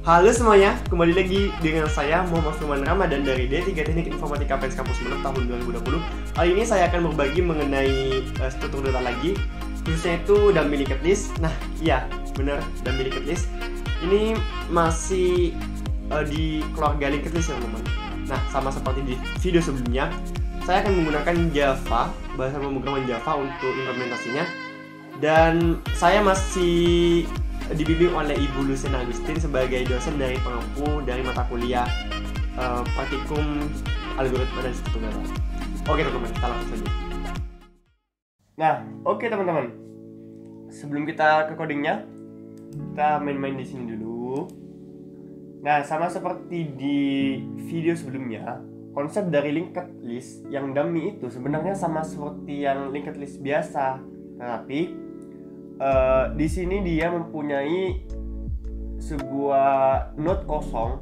Halo semuanya, kembali lagi dengan saya Muhammad Firman Ramadan dari D3 Teknik Informatika PES Kampus Sumeneb tahun 2020. Kali ini saya akan berbagi mengenai struktur data lagi, khususnya itu dummy linked list. Nah, iya, benar, dummy linked list. Ini masih di keluarga linked list ya teman-teman. Nah, sama seperti di video sebelumnya, saya akan menggunakan Java, bahasa pemrograman Java untuk implementasinya. Dan saya masih dibimbing oleh Ibu Lucena Agustin sebagai dosen dari pengampu dari mata kuliah praktikum algoritma dan struktur data. Oke teman-teman, kita langsung saja. Nah, oke teman-teman. Sebelum kita ke codingnya, kita main-main di sini dulu. Nah, sama seperti di video sebelumnya, konsep dari linked list yang dummy itu sebenarnya sama seperti yang linked list biasa, tapi di sini dia mempunyai sebuah node kosong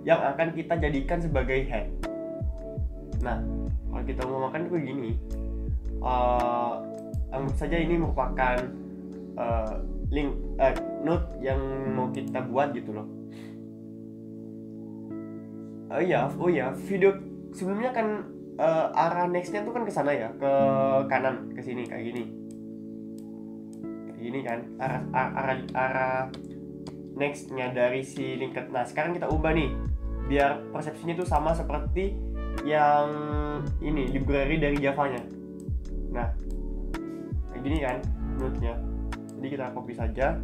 yang akan kita jadikan sebagai head. Nah, kalau kita ngomongkan itu gini, anggap saja ini merupakan node yang mau kita buat gitu loh. Oh ya, video sebelumnya kan arah nextnya tuh kan ke sana ya, ke kanan, ke sini kayak gini. Ini kan arah nextnya dari si linked. Nah, sekarang kita ubah nih biar persepsinya itu sama seperti yang ini library dari Java-nya. Nah, kayak gini kan node-nya. Jadi kita copy saja.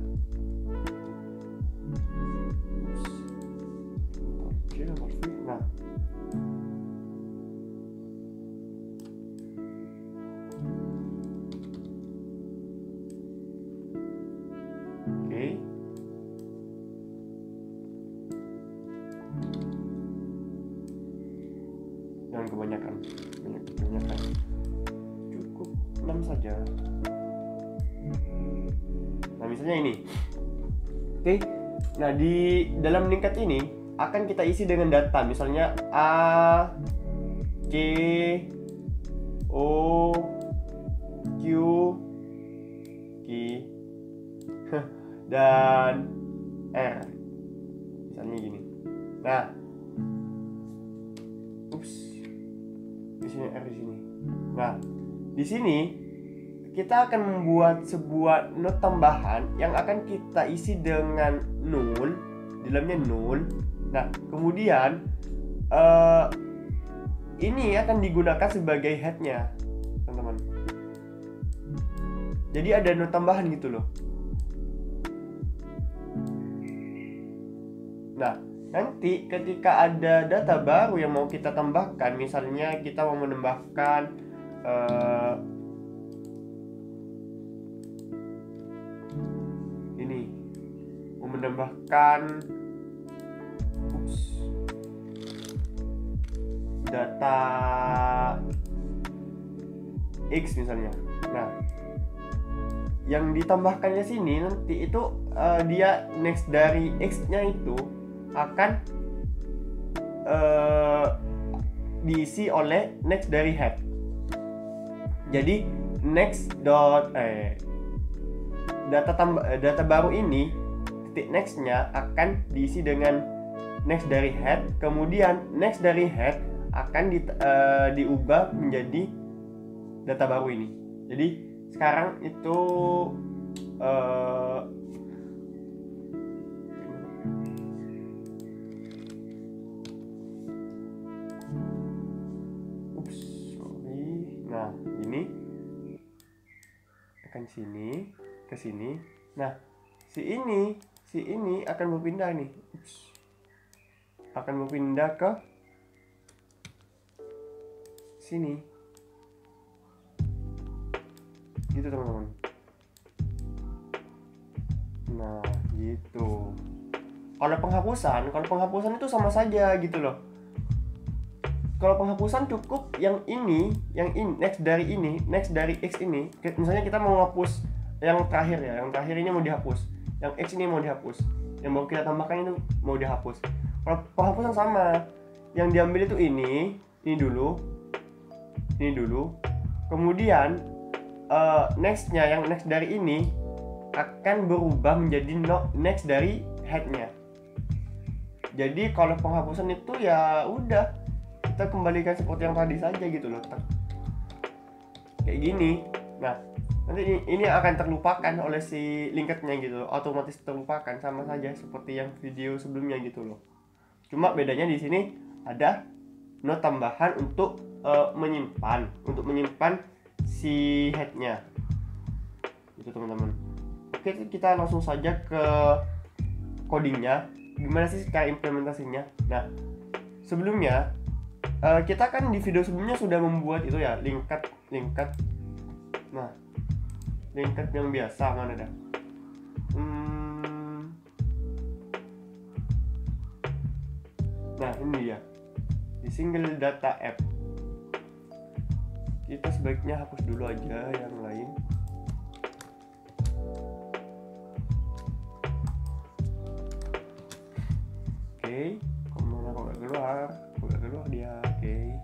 Nah, jangan kebanyakan cukup 6 saja. Nah, misalnya ini. Oke. Nah, di dalam linked ini akan kita isi dengan data, misalnya A, C, O, Q, Q dan R, misalnya gini. Nah, di sini R di sini. Nah, di sini kita akan membuat sebuah node tambahan yang akan kita isi dengan null, di dalamnya null. Nah, kemudian ini akan digunakan sebagai headnya, teman-teman. Jadi ada node tambahan gitu loh. Nah, nanti ketika ada data baru yang mau kita tambahkan, misalnya kita mau menambahkan ini, mau menambahkan data X misalnya. Nah, yang ditambahkannya sini nanti itu dia next dari X-nya itu akan diisi oleh next dari head. Jadi data baru ini titik nextnya akan diisi dengan next dari head, kemudian next dari head akan diubah menjadi data baru ini. Jadi sekarang itu nah, ini akan sini ke sini. Nah, si ini akan berpindah nih. Akan berpindah ke sini. Gitu, teman-teman. Nah, gitu. Kalau penghapusan itu sama saja gitu loh. Kalau penghapusan cukup yang ini next dari X ini. Misalnya kita mau ngapus yang terakhir ya, yang terakhir ini mau dihapus, yang X ini mau dihapus, yang mau kita tambahkan itu mau dihapus. Kalau penghapusan sama, yang diambil itu ini dulu, kemudian nextnya yang next dari ini akan berubah menjadi next dari headnya. Jadi kalau penghapusan itu ya udah kita kembalikan seperti yang tadi saja gitu loh, kayak gini. Nah nanti ini akan terlupakan oleh si linketnya gitu, otomatis terlupakan, sama saja seperti yang video sebelumnya gitu loh. Cuma bedanya di sini ada note tambahan untuk menyimpan si headnya itu teman-teman. Oke, kita langsung saja ke codingnya, gimana sih cara implementasinya. Nah sebelumnya kita kan di video sebelumnya sudah membuat itu ya, lingkat. Nah lingkat yang biasa mana dah? Nah ini dia, di single data app. Kita sebaiknya hapus dulu aja yang lain. Oke, kemana kok gak keluar dia. Oke.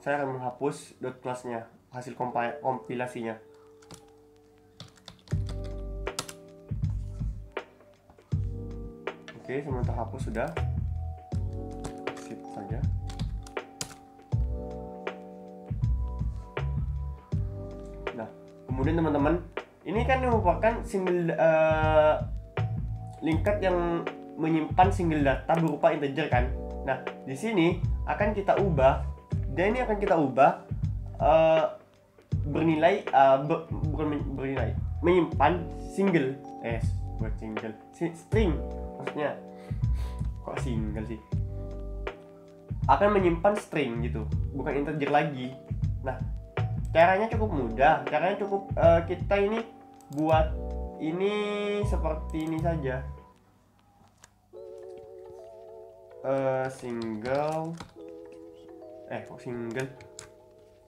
Saya akan menghapus .class-nya, hasil kompilasinya. Oke, semua terhapus sudah. Sip saja. Nah, kemudian teman-teman, ini kan merupakan single lingkat yang menyimpan single data berupa integer kan. Nah, di sini akan kita ubah. Dan ini akan kita ubah bernilai bukan bernilai, menyimpan single buat single string, maksudnya kok single sih, akan menyimpan string gitu, bukan integer lagi. Nah caranya cukup mudah, kita ini buat ini seperti ini saja, single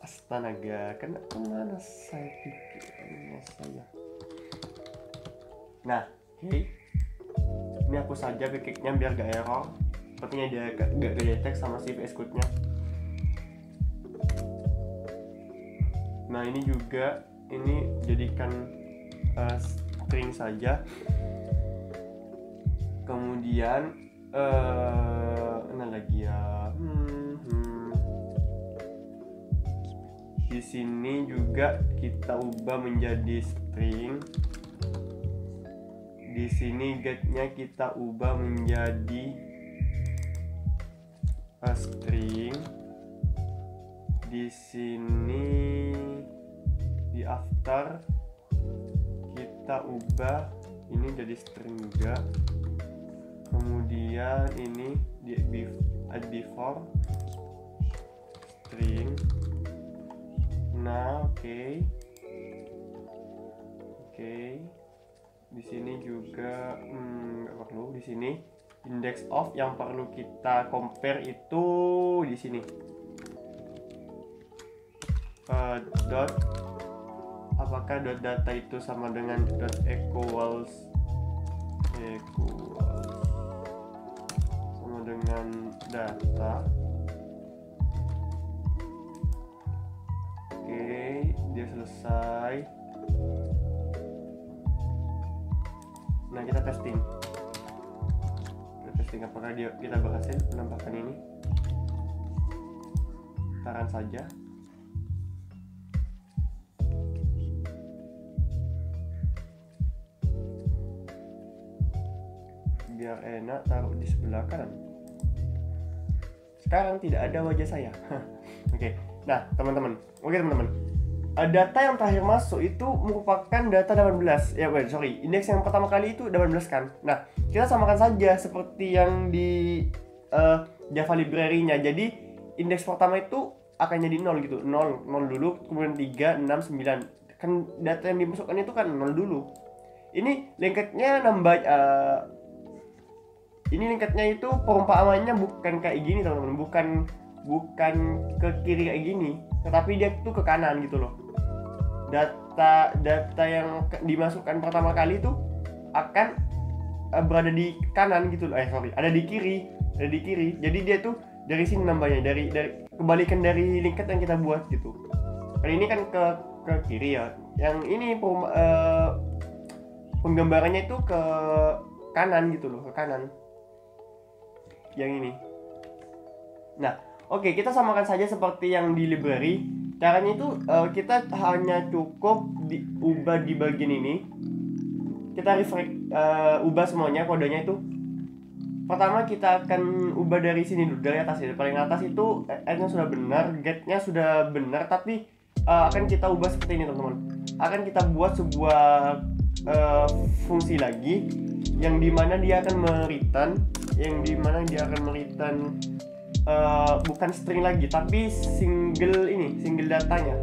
astaga, kemana saya pikirnya saya. Nah oke, ini aku saja kekiknya biar gak error, sepertinya dia gak detect sama si VS Code nya. Nah ini juga, ini jadikan string saja. Kemudian mana lagi ya, di sini juga kita ubah menjadi string. Di sini get-nya kita ubah menjadi string. Di sini di after kita ubah ini jadi string juga. Kemudian ini di before string. Nah oke. Di sini juga nggak perlu. Di sini index of yang perlu kita compare itu di sini. Dot, apakah dot data itu sama dengan dot equals sama dengan data. Oke, dia selesai. Nah kita testing apakah kita berhasil menambahkan ini. Taruh saja. Biar enak taruh di sebelah kanan. Sekarang tidak ada wajah saya. Oke. Nah teman-teman, data yang terakhir masuk itu merupakan data 18. Indeks yang pertama kali itu 18 kan. Nah kita samakan saja seperti yang di Java library-nya. Jadi indeks pertama itu akan jadi 0 gitu, 0 dulu, kemudian 3, 6, 9. Kan data yang dimasukkan itu kan 0 dulu. Ini linketnya nambah, ini linketnya itu perumpamaannya bukan kayak gini teman-teman, bukan ke kiri kayak gini, tetapi dia tuh ke kanan gitu loh. Data yang dimasukkan pertama kali itu akan berada di kanan gitu loh. Ada di kiri. Jadi dia tuh dari sini nambahnya, dari kebalikan dari linked yang kita buat gitu. Kali ini kan ke kiri ya, yang ini penggambarannya itu ke kanan gitu loh, ke kanan yang ini. Nah oke, kita samakan saja seperti yang di library. Caranya itu kita hanya cukup ubah di bagian ini, kita refresh, ubah semuanya kodenya itu. Pertama kita akan ubah dari sini dulu, dari atas ya, paling atas itu add-nya sudah benar, get-nya sudah benar, tapi akan kita ubah seperti ini teman-teman. Akan kita buat sebuah fungsi lagi yang dimana dia akan mereturn, bukan string lagi tapi single datanya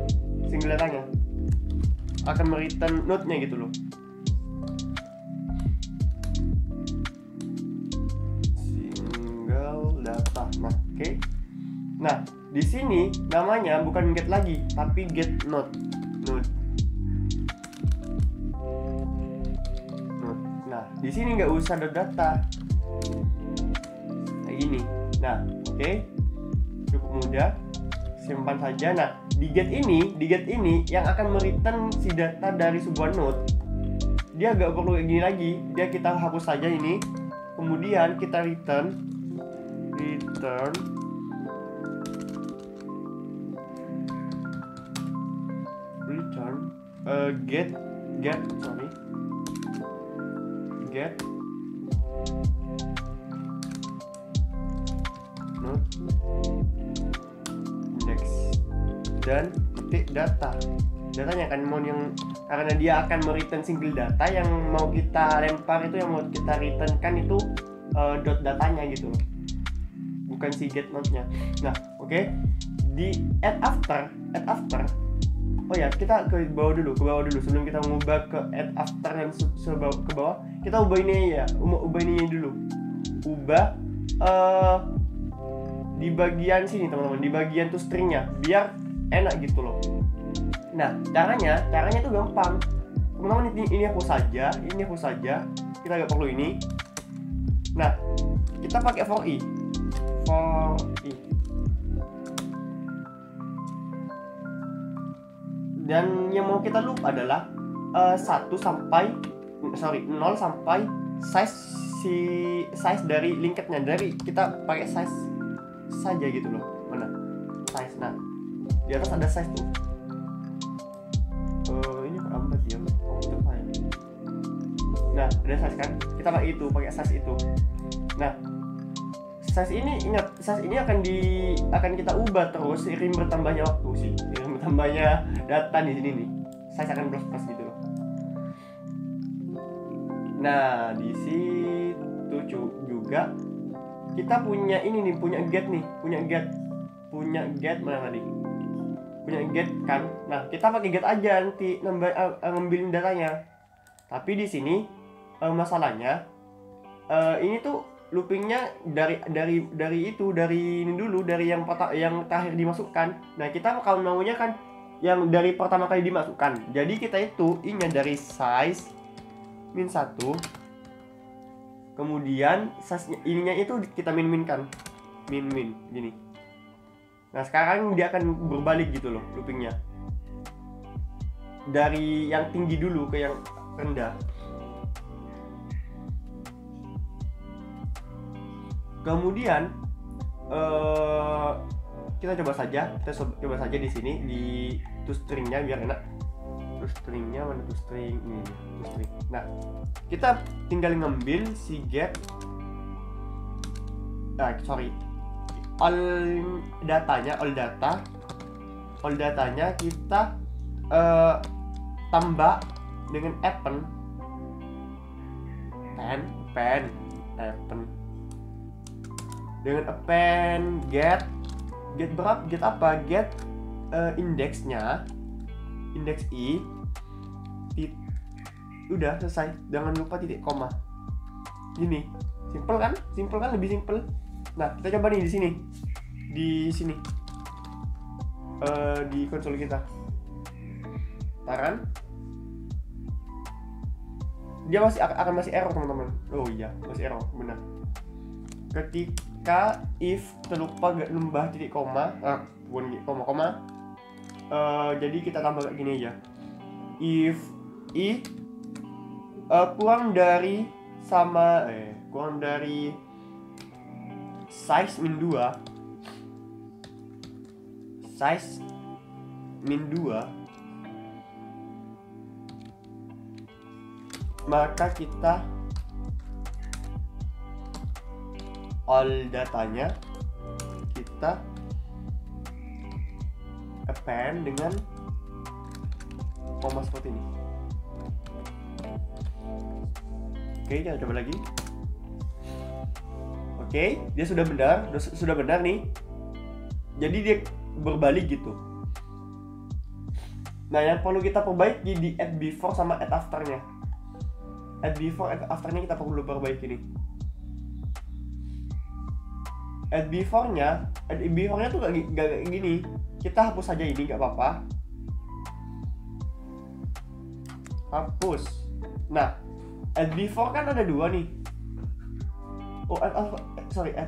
akan mereturn node-nya gitu loh. Single data. Nah, oke. Nah, di sini namanya bukan get lagi tapi get node. Nah, di sini nggak usah ada data kayak gini. Nah, oke, cukup mudah, simpan saja. Nah, di get ini yang akan mereturn si data dari sebuah node, dia nggak perlu kayak gini lagi. Dia kita hapus saja ini, kemudian kita return get node index dan titik datanya kan mau yang, karena dia akan mereturn single data, yang mau kita lempar itu, yang mau kita return kan itu dot datanya gitu loh, bukan si get node-nya. Nah oke, di add after. Oh ya, kita ke bawah dulu sebelum kita mengubah ke add after dan ke bawah. Kita ubah ini ya, ubah ini dulu. Ubah di bagian sini teman-teman, di bagian tuh stringnya, biar enak gitu loh. Nah, caranya itu gampang. Teman-teman, ini hapus saja. Kita nggak perlu ini. Nah, kita pakai for i. Dan yang mau kita loop adalah 0 sampai size dari linked-nya. Dari kita pakai size saja gitu loh. Mana? Size. Nah, di atas ada size tuh. Ini lambat ya komputer saya. Nah, ada size kan? Kita pakai size itu. Nah, size ini, ingat, size ini akan kita ubah terus seiring bertambahnya waktu sih, seiring bertambahnya data di sini nih. Size akan plus gitu loh. Nah, di situ juga kita punya ini nih, punya get mana tadi? Punya get kan. Nah, kita pakai get aja nanti ngambilin datanya. Tapi di sini masalahnya ini tuh loopingnya dari ini dulu, dari yang terakhir dimasukkan. Nah, kita kalau maunya kan yang dari pertama kali dimasukkan. Jadi kita itu ingat dari size min 1, kemudian size ininya itu kita min-minkan, min gini. Nah, sekarang dia akan berbalik gitu loh loopingnya, dari yang tinggi dulu ke yang rendah. Kemudian kita coba saja di sini di toString-nya biar enak. toString-nya mana toString? Ini toString. Nah, kita tinggal ngambil si get all datanya kita tambah dengan append dengan append get indeksnya, indeks i, udah selesai. Jangan lupa titik koma. Gini, simple kan, lebih simple. Nah, kita coba nih di sini di konsol kita, taran, dia masih error teman-teman. Oh iya, masih error, benar. ketika if terlupa gak nambah titik koma, bukan koma, jadi kita tambah kayak gini aja. If i kurang dari size min 2, maka kita all datanya kita append dengan koma seperti ini. Oke, kita coba lagi. Oke, dia sudah benar nih. Jadi dia berbalik gitu. Nah, yang perlu kita perbaiki di add before sama add afternya. Add before, add afternya kita perlu perbaiki nih. Add beforenya tuh gak gini. Kita hapus saja ini, gak apa-apa. Hapus. Nah, add before kan ada 2 nih. Oh, add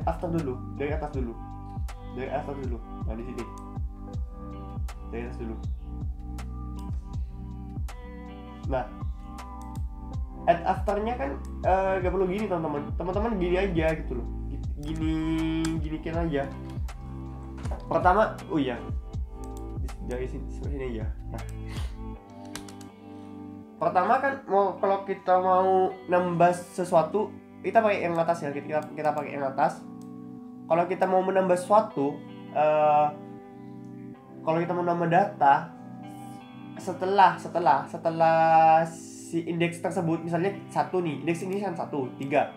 after dulu. Dari atas dulu. Nah, di sini. Dari atas dulu. Nah, add afternya kan gak perlu gini teman-teman. Teman-teman gini aja gitu loh. Gini kan aja. Pertama, oh iya. Dari sini aja. Nah. Pertama kan kalau kita mau nambah sesuatu, kita pakai yang atas ya. Kita pakai yang atas. Kalau kita mau menambah sesuatu, kalau kita mau nambah data setelah si indeks tersebut, misalnya 1 nih, indeks ini kan 1, 3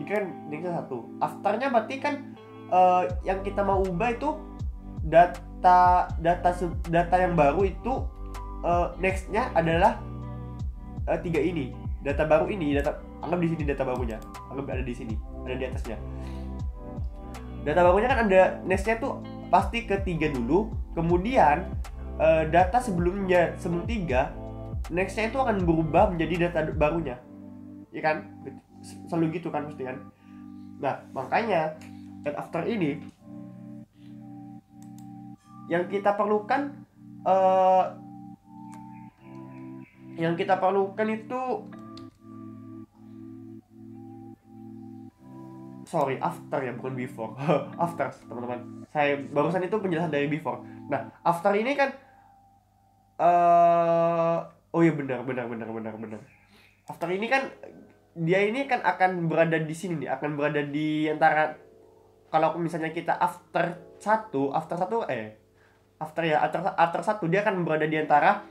kan indeksnya 1. Afternya berarti kan yang kita mau ubah itu data yang baru itu nextnya adalah 3 ini, data baru ini, anggap di sini data barunya, anggap ada di sini, ada di atasnya. Data barunya kan ada nextnya tuh pasti ke 3 dulu, kemudian data sebelum 3 nextnya itu akan berubah menjadi data barunya, ya kan? Selalu gitu kan pasti kan. Nah, makanya add after ini yang kita perlukan itu after ya, bukan before. After, teman-teman. Saya barusan itu penjelasan dari before. Nah, after ini kan oh iya benar. After ini kan dia ini kan akan berada di sini nih, akan berada di antara, kalau misalnya kita after 1 dia akan berada di antara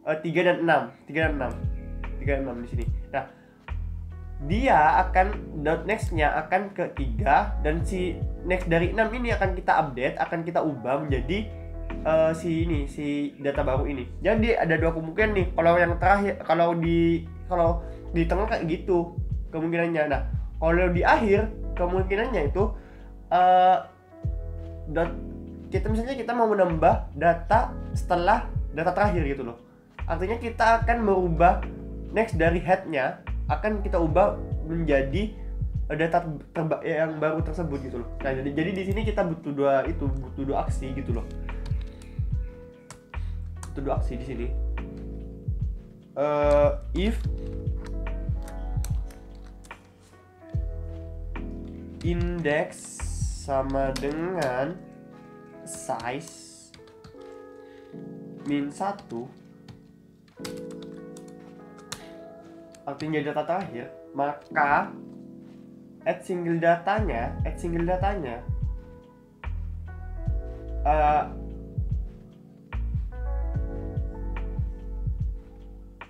3 dan 6 di sini. Nah, dia akan nextnya akan ke 3, dan si next dari 6 ini akan kita update, akan kita ubah menjadi si data baru ini. Jadi ada 2 kemungkinan nih. Kalau yang terakhir, kalau di tengah kayak gitu kemungkinannya. Nah, kalau di akhir kemungkinannya itu kita mau menambah data setelah data terakhir gitu loh. Artinya kita akan merubah next dari headnya, akan kita ubah menjadi data yang baru tersebut gitu loh. Nah, jadi di sini kita butuh dua aksi gitu loh. Butuh 2 aksi di sini. If index sama dengan size min 1, artinya data terakhir, maka add single datanya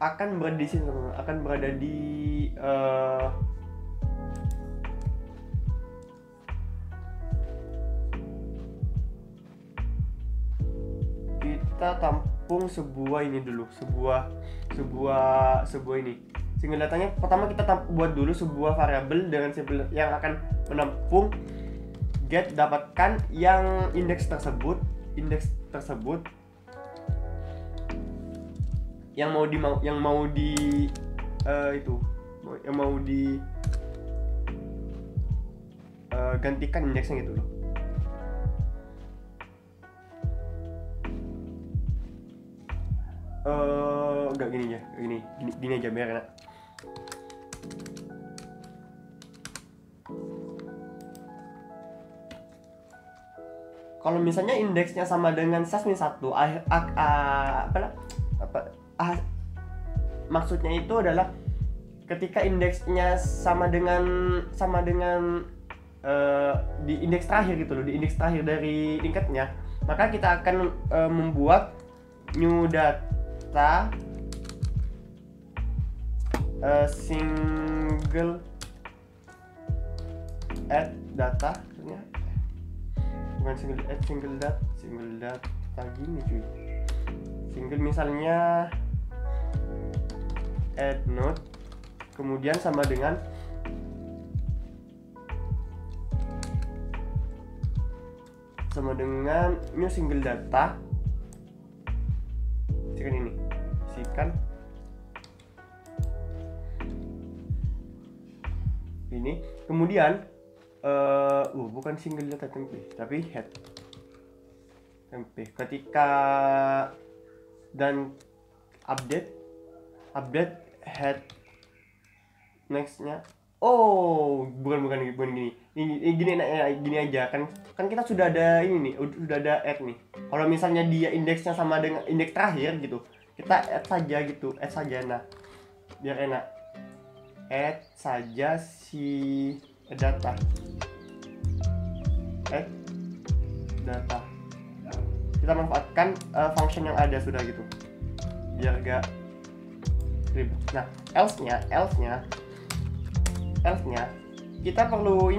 akan berada di sini, akan berada di kita tampung sebuah ini dulu, sebuah ini single datanya. Pertama kita buat dulu sebuah variabel dengan simple yang akan menampung get dapatkan yang indeks tersebut yang mau gantikan indeksnya gitu loh. Enggak gini aja, gini aja biar enak. Kalau misalnya indeksnya sama dengan SAS-1, maksudnya itu adalah ketika indeksnya sama dengan di indeks terakhir gitu loh, di indeks terakhir dari tingkatnya, maka kita akan membuat new data single add data, bukan single data gini cuy, single misalnya add node, kemudian sama dengan new single data, isikan ini, ini, kemudian bukan single data template tapi head template, ketika dan update head nextnya. Bukan gini. Gini aja kan kita sudah ada ini nih, sudah ada add nih. Kalau misalnya dia indeksnya sama dengan indeks terakhir gitu, kita add saja. Nah, biar enak, add saja si data, add data. Kita manfaatkan function yang ada sudah gitu, biar gak ribet. Nah, else-nya kita perlu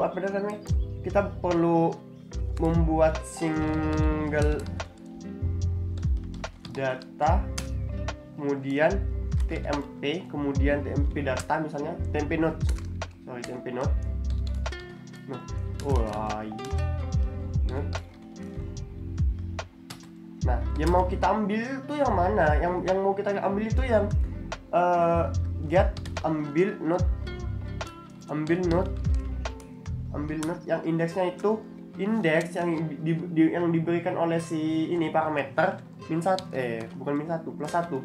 apa namanya? Kita perlu membuat single data, kemudian tmp, kemudian tmp data, misalnya tmp node. Nah, yang mau kita ambil itu yang mana? Yang mau kita ambil itu yang get ambil node yang indeksnya itu indeks yang diberikan oleh si ini parameter plus 1.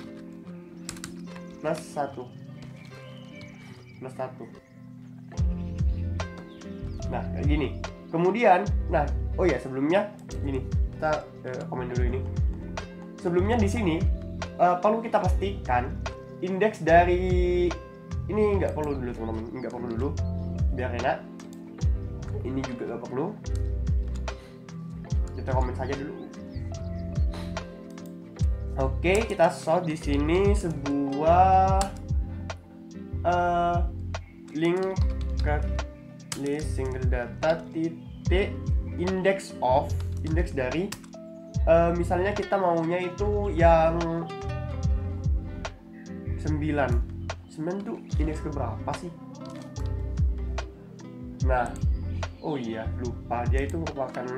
Nah, kayak gini. Kemudian, sebelumnya gini, kita komen dulu ini. Sebelumnya di sini perlu kita pastikan indeks dari ini nggak perlu dulu teman-teman, biar enak. Ini juga nggak perlu. Kita komen saja dulu. Oke, kita show di sini sebuah link ke list single data titik index dari misalnya kita maunya itu yang 9 tuh indeks ke berapa sih? Nah, lupa, dia itu merupakan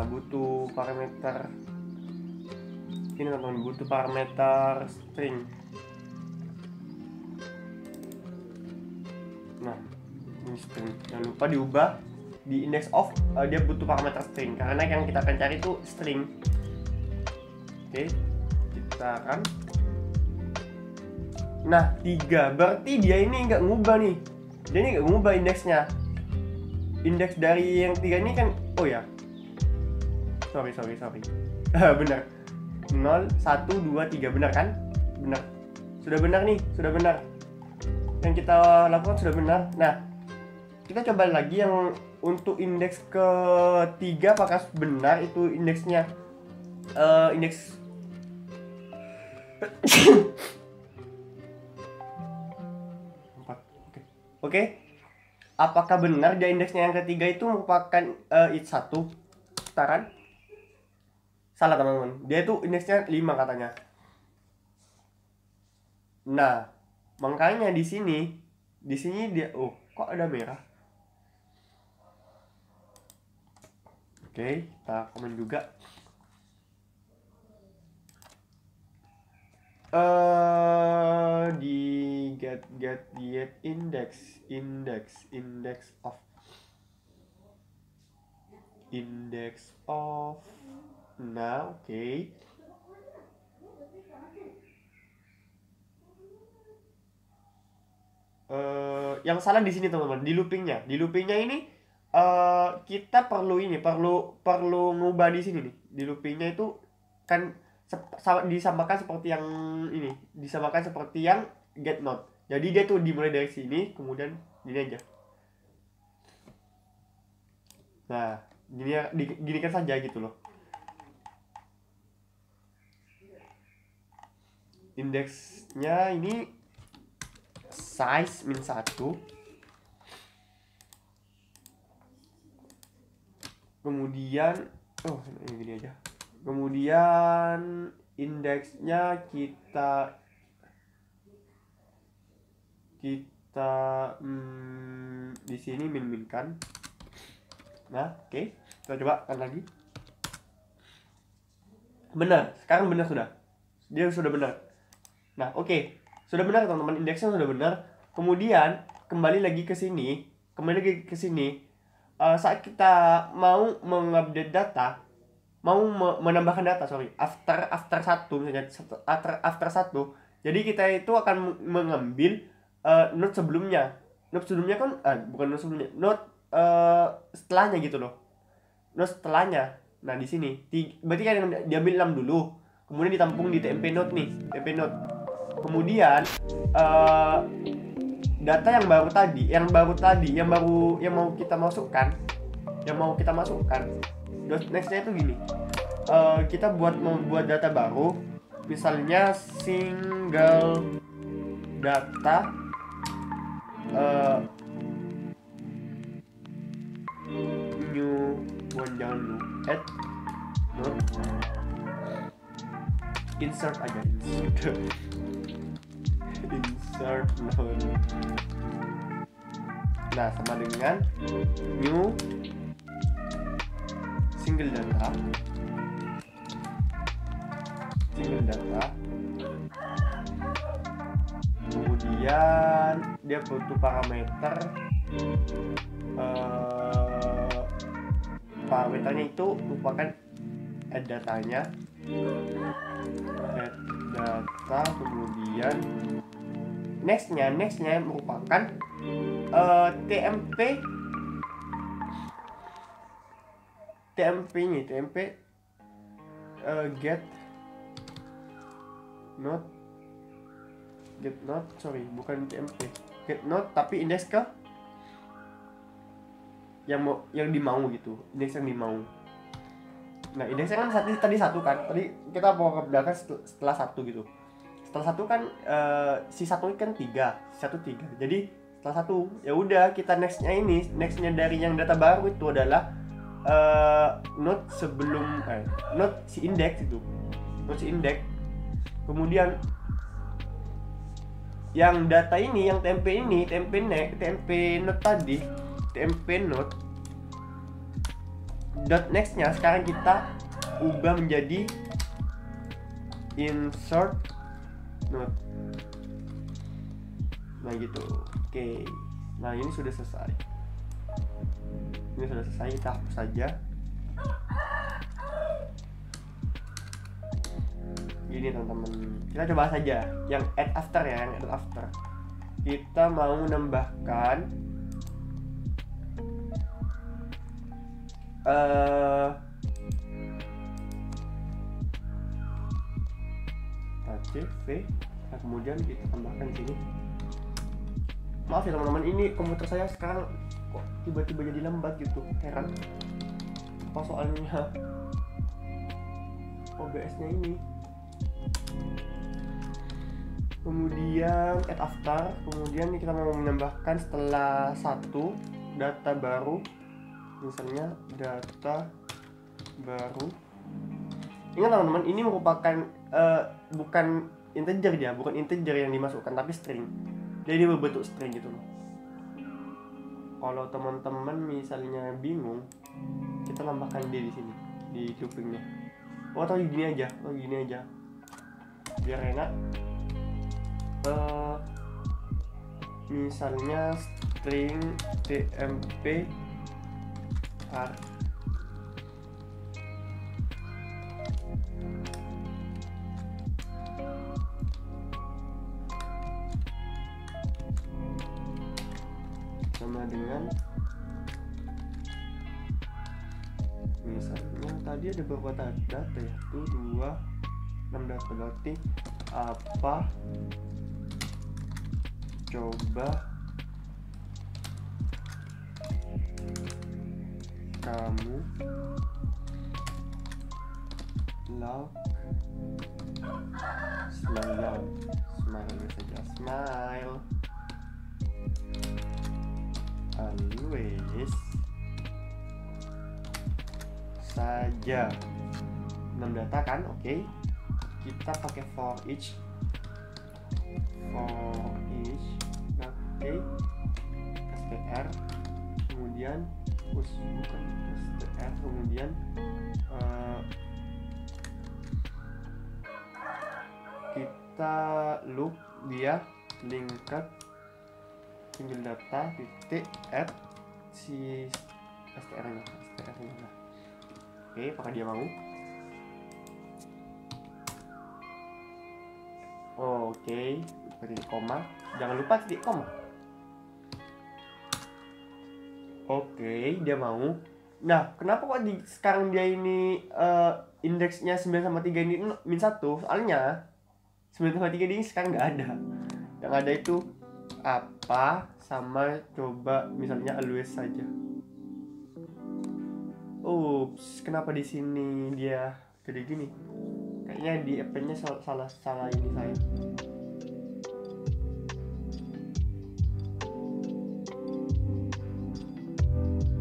butuh parameter ini teman-teman, butuh parameter string. Nah, ini string, jangan lupa diubah di index of, dia butuh parameter string karena yang kita akan cari itu string. Oke, kita akan 3, berarti dia ini nggak ngubah nih, indeksnya. Indeks dari yang 3 ini kan, sorry benar, 0, 1, 2, 3, benar kan? Benar, sudah benar, yang kita lakukan sudah benar. Nah, kita coba lagi yang untuk indeks ke-3 apakah benar itu indeksnya indeks Oke. Apakah benar dia indeksnya yang ketiga itu merupakan id1? Putaran? Salah teman-teman. Dia itu indeksnya 5 katanya. Nah, makanya di sini dia kok ada merah? Oke, kita komen juga. Di get index of nah, oke. Yang salah di sini teman-teman, di loopingnya ini kita perlu ngubah di sini nih. Di loopingnya itu kan disamakan seperti yang ini, disamakan seperti yang get node. Jadi dia tuh dimulai dari sini, kemudian gini aja. Nah, gini kan saja gitu loh. Indeksnya ini size min 1. Kemudian ini gini aja. Kemudian indeksnya kita di sini min kan. Nah, oke. Kita coba kan lagi. Benar, sekarang benar sudah. Dia sudah benar. Nah, oke. Sudah benar teman-teman, indeksnya sudah benar. Kemudian kembali lagi ke sini. Saat kita mau mengupdate data, mau menambahkan data, after 1 misalnya, after 1. Jadi kita itu akan mengambil node sebelumnya. Node sebelumnya kan bukan node sebelumnya, node setelahnya gitu loh. Node setelahnya. Nah, di sini berarti kan diambil 6 dulu. Kemudian ditampung di TMP node nih, TMP node. Kemudian data yang mau kita masukkan, nextnya itu gini. Kita membuat data baru, misalnya single data new one, jangan dulu, add node, insert aja, insert node. Nah, sama dengan new single data. Kemudian dia butuh parameter. Parameternya itu merupakan add datanya, add data. Kemudian nextnya merupakan TMP get node, sorry, bukan TMP get node, tapi indeks ke yang dimau gitu, indeks yang dimau. Nah, indeksnya kan tadi satu kan, tadi kita mau belakang setelah 1 gitu. Setelah 1 kan si 1 kan 3. Jadi setelah 1 ya udah, kita nextnya dari yang data baru itu adalah node sebelum node si indeks itu. Node si indeks. Kemudian yang data ini, yang TMP node tadi, TMP node dot nextnya sekarang kita ubah menjadi insert node. Nah gitu. Oke. Nah, ini sudah selesai. Kita hapus saja. Gini teman-teman, kita coba saja yang add after ya, kita mau menambahkan CV. Nah, kemudian kita tambahkan sini. Maaf ya teman-teman, ini komputer saya sekarang kok tiba-tiba jadi lambat gitu, heran apa soalnya OBS-nya ini. Kemudian add after, kemudian kita mau menambahkan setelah 1 data baru, misalnya data baru. Ingat teman-teman, ini merupakan bukan integer yang dimasukkan, tapi string. Jadi berbentuk string gitu loh. Kalau teman-teman misalnya bingung, kita tambahkan dia di sini, di loopingnya. Atau gini aja. biar enak. Misalnya string tmp r sama dengan, misalnya tadi ada beberapa data ya, tuh 6 data, berarti apa coba kamu love smile saja, smile always saja. 6 data kan, oke. Kita pakai for each, oke, str, kemudian bukan str, kemudian kita loop dia linked single data titik add si str nya. Oke, apakah dia mau? Oke, titik koma, jangan lupa titik koma. Oke, dia mau. Nah, kenapa kok sekarang dia ini indeksnya 9/3 ini -1? Soalnya 9/3 ini sekarang nggak ada. Yang ada itu apa sama coba misalnya always saja. Ups, kenapa di sini dia jadi gini? Kayaknya di appnya salah ini saya.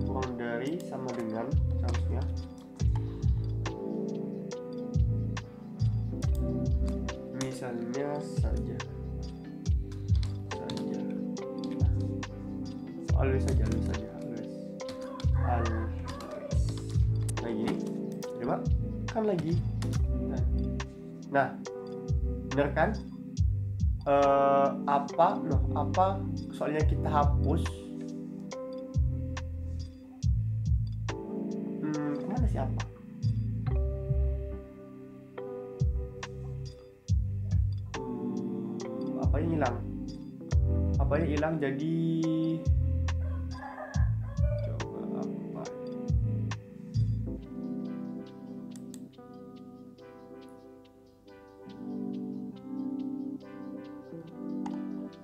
Kurang dari sama dengan harusnya. Misalnya saja. Always saja. Lagi, coba kan lagi. Nah, bener kan? Apa soalnya kita hapus. Kemana sih apa? Apanya hilang jadi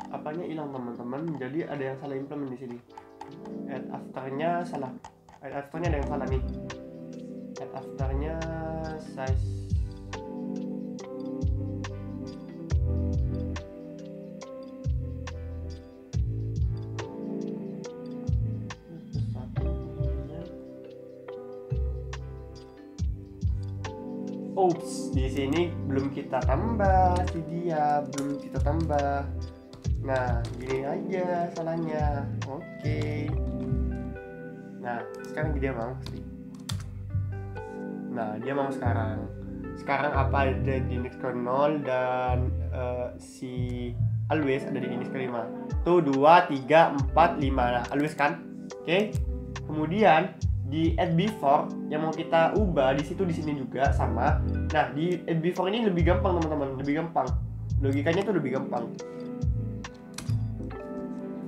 apanya hilang teman-teman, jadi ada yang salah implement di sini. Add afternya salah, add afternya ada yang salah nih. Add afternya size oops, di sini belum kita tambah belum kita tambah. Nah, gini aja salahnya. Oke. Nah, sekarang dia mau sih. Nah, dia mau sekarang. Sekarang apa ada di index ke-0 dan si always ada di index ke-5. Tuh 2, 3, 4, 5. Nah, always kan? Oke. Kemudian di add before yang mau kita ubah di sini juga sama. Nah, di add before ini lebih gampang teman-teman, lebih gampang. Logikanya tuh lebih gampang.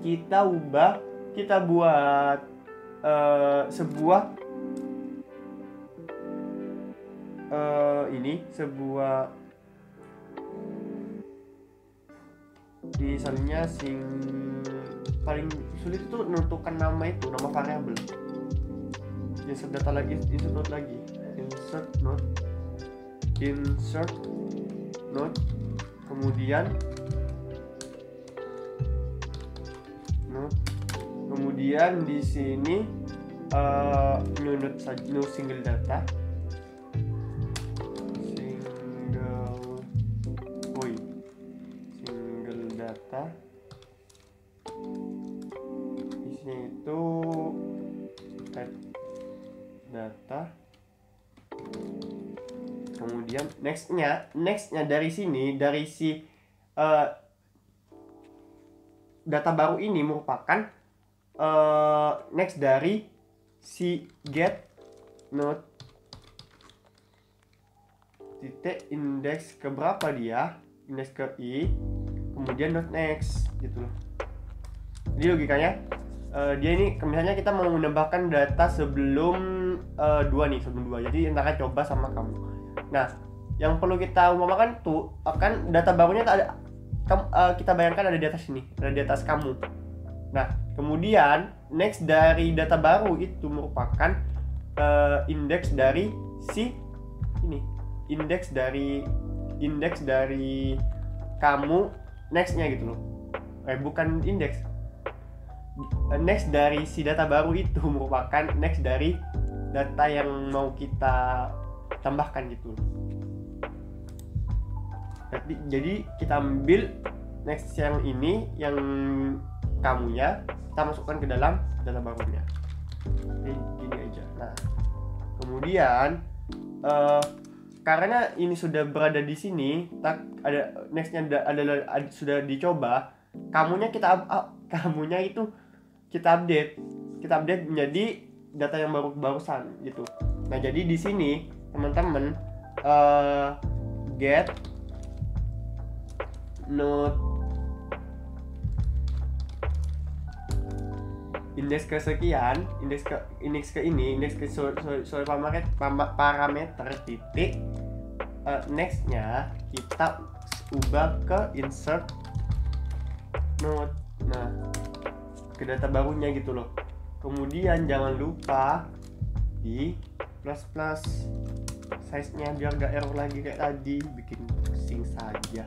Kita buat sebuah misalnya paling sulit itu menentukan nama variabel. Insert data lagi, insert note, kemudian di sini new single data, isinya itu add data Kemudian nextnya dari sini, dari si data baru ini merupakan next dari si get node titik indeks ke berapa dia, indeks ke i, kemudian dot next gitu loh. Jadi logikanya dia ini misalnya kita mau menambahkan data sebelum 2 nih, sebelum 2. Jadi antara coba sama kamu. Nah, yang perlu kita umpamakan tuh akan data barunya ada kita bayangkan ada di atas sini, ada di atas kamu. Nah, kemudian next dari data baru itu merupakan indeks dari si ini, indeks dari kamu nextnya gitu loh. Bukan indeks, next dari si data baru itu merupakan next dari data yang mau kita tambahkan gitu. Jadi kita ambil next yang ini, yang kamunya kita masukkan ke dalam data barunya. Jadi gini aja. Nah, kemudian karena ini sudah berada di sini, ada nextnya adalah sudah dicoba, kamunya itu kita update menjadi data yang barusan gitu. Nah, jadi di sini teman-teman get node indeks kesekian, indeks ke parameter titik nextnya kita ubah ke insert node. Nah, ke data barunya gitu loh. Kemudian jangan lupa di plus size nya biar gak error lagi kayak tadi, bikin pusing saja.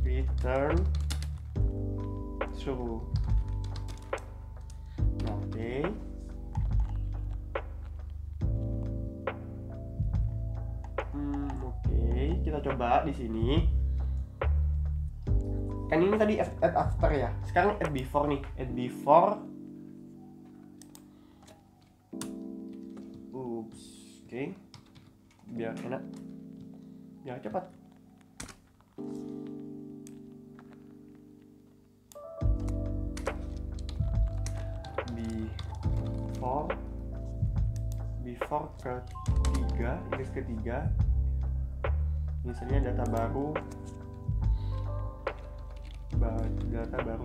Return true. Oke. Oke, kita coba di sini. Kan ini tadi add after ya. Sekarang add before nih. Add before. Oke. Biar enak. Biar cepat. Before ketiga, indeks ketiga, misalnya data baru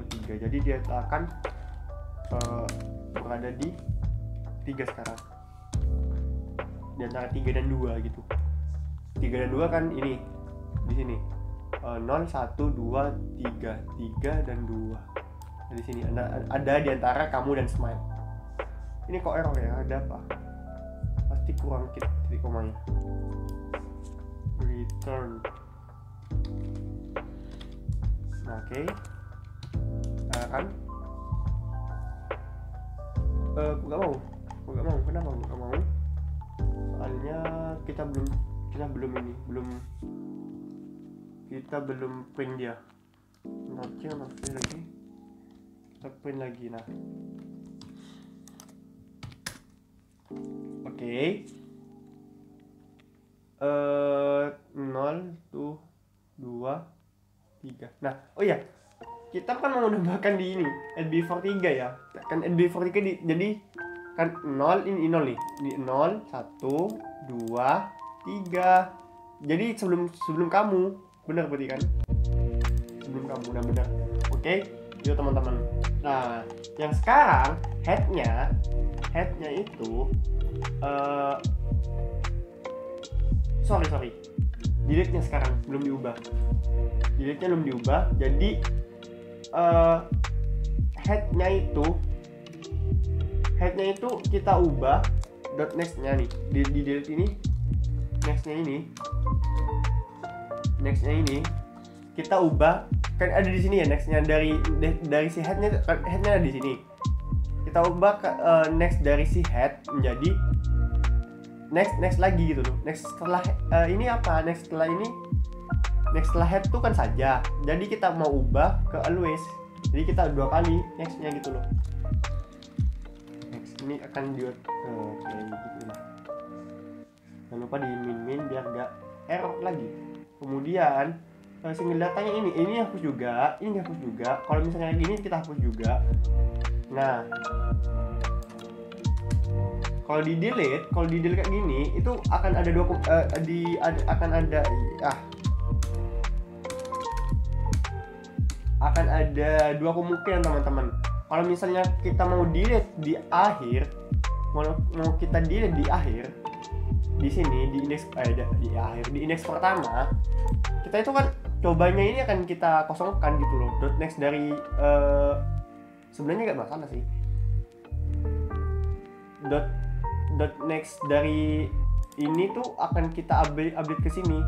3. Jadi dia akan berada di 3 sekarang, di antara 3 dan 2 gitu. 3 dan 2 kan ini di sini 0, 1, 2, 3 dan 2. Di sini ada di antara kamu dan Smile. Ini kok error ya? Ada apa? Pasti kurang titik komanya. Return. Nah, oke. Kan? Gak mau. Kenapa gak mau? Soalnya kita belum print dia. Oke, lagi. Kita print lagi. Nah. Oke. 0 tuh 2 3. Nah, oh iya. Kita kan mau menambahkan di ini add before 3 ya. Kan add before 3 jadi kan 0 ini 0 nih. Di 0 1 2 3. Jadi sebelum kamu. Benar berarti kan? Sebelum kamu. Nah, benar. Oke. Yuk teman-teman. Nah, yang sekarang headnya itu sorry delete-nya sekarang belum diubah. Jadi headnya itu kita ubah dot next-nya nih di delete ini. Nextnya ini kita ubah, kan ada di sini ya nextnya dari si headnya ada di sini. Kita ubah ke next dari si head menjadi next lagi gitu loh. Next setelah ini apa? Next setelah head tuh kan saja. Jadi kita mau ubah ke always. Jadi kita 2 kali nextnya gitu loh. Next ini akan kayak gitu lah. Jangan lupa di min biar gak error lagi. Kemudian single datanya ini hapus juga, ini hapus juga. Kalau misalnya kayak gini kita hapus juga. Nah, kalau di delete kayak gini itu akan ada akan ada dua kemungkinan teman-teman. Kalau misalnya kita mau delete di akhir, mau kita delete di akhir, di sini di indeks pertama, kita itu kan cobanya ini akan kita kosongkan gitu loh. .next dari sebenarnya nggak masalah sih. .next dari ini tuh akan kita update ke sini.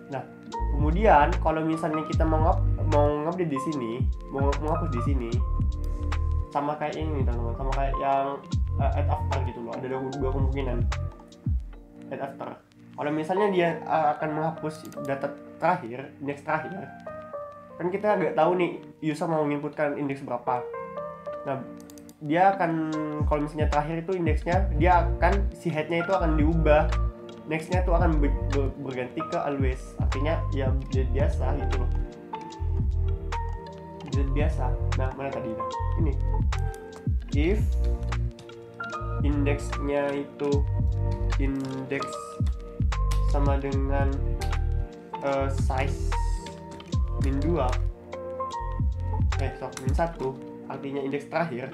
Nah, kemudian kalau misalnya kita mau ngupdate di sini, mau hapus di sini, sama kayak ini teman-teman, sama kayak yang add after gitu loh. Ada dua kemungkinan add after. Kalau misalnya dia akan menghapus data terakhir, indeks terakhir, kan kita nggak tahu nih user mau menginputkan indeks berapa. Nah, dia akan, kalau misalnya terakhir itu indeksnya, dia akan si headnya itu akan diubah, nextnya itu akan berganti ke always. Artinya ya biasa gitu loh, biasa. Nah, mana tadi dah ini, if indeksnya itu indeks sama dengan size min 2 min 1, artinya indeks terakhir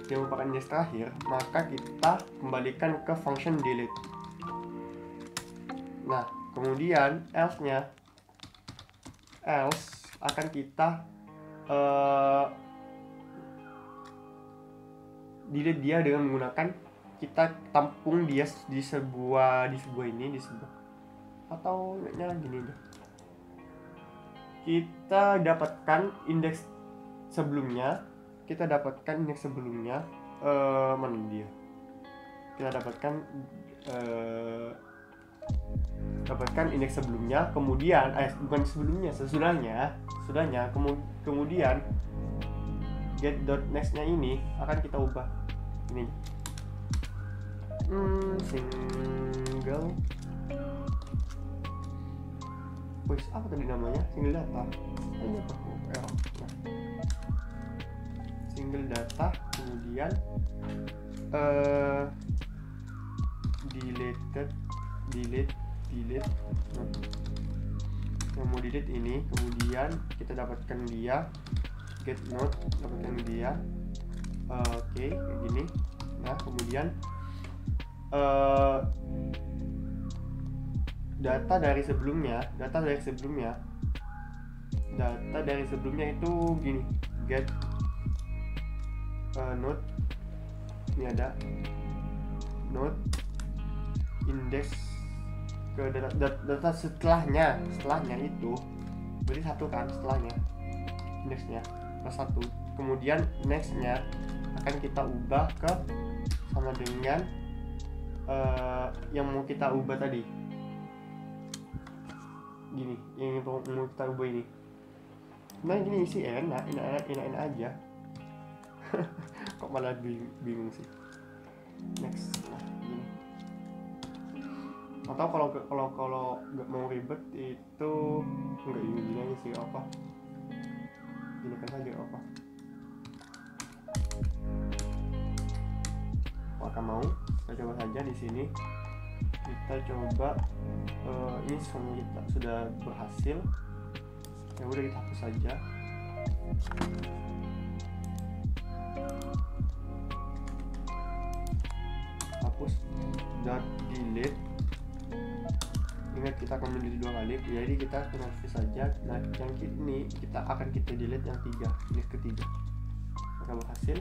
yang merupakan indeks terakhir, maka kita kembalikan ke function delete. Nah, kemudian else akan kita delete dia dengan menggunakan, kita tampung dia di sebuah atau nyala gini deh. Kita dapatkan indeks sebelumnya, mana dia? Kita dapatkan indeks sebelumnya, kemudian bukan sebelumnya, sesudahnya, kemudian get.next-nya ini akan kita ubah ini single apa tadi namanya, single data ini apa? Nah, single data, kemudian delete yang mau delete ini, kemudian kita dapatkan dia get node, dapatkan dia oke, kayak gini. Nah, kemudian data dari sebelumnya itu gini, get node, ini ada node index ke data setelahnya itu berarti 1 kan, setelahnya indexnya plus 1, kemudian nextnya akan kita ubah ke sama dengan yang mau kita ubah tadi, gini, yang mau kita ubah ini. Nah, gini sih enak aja. Kok malah bingung sih. Next, nah gini. Atau kalau nggak mau ribet itu nggak gini aja sih, apa? Gini kan saja apa? Maka mau kita coba saja di sini. Kita coba ini semua kita sudah berhasil. Ya udah, kita hapus saja. Hapus dot delete. Ingat, kita akan mendelete 2 kali, jadi kita hapus saja. Nah, yang ini kita akan delete yang 3, ini ketiga. Maka berhasil.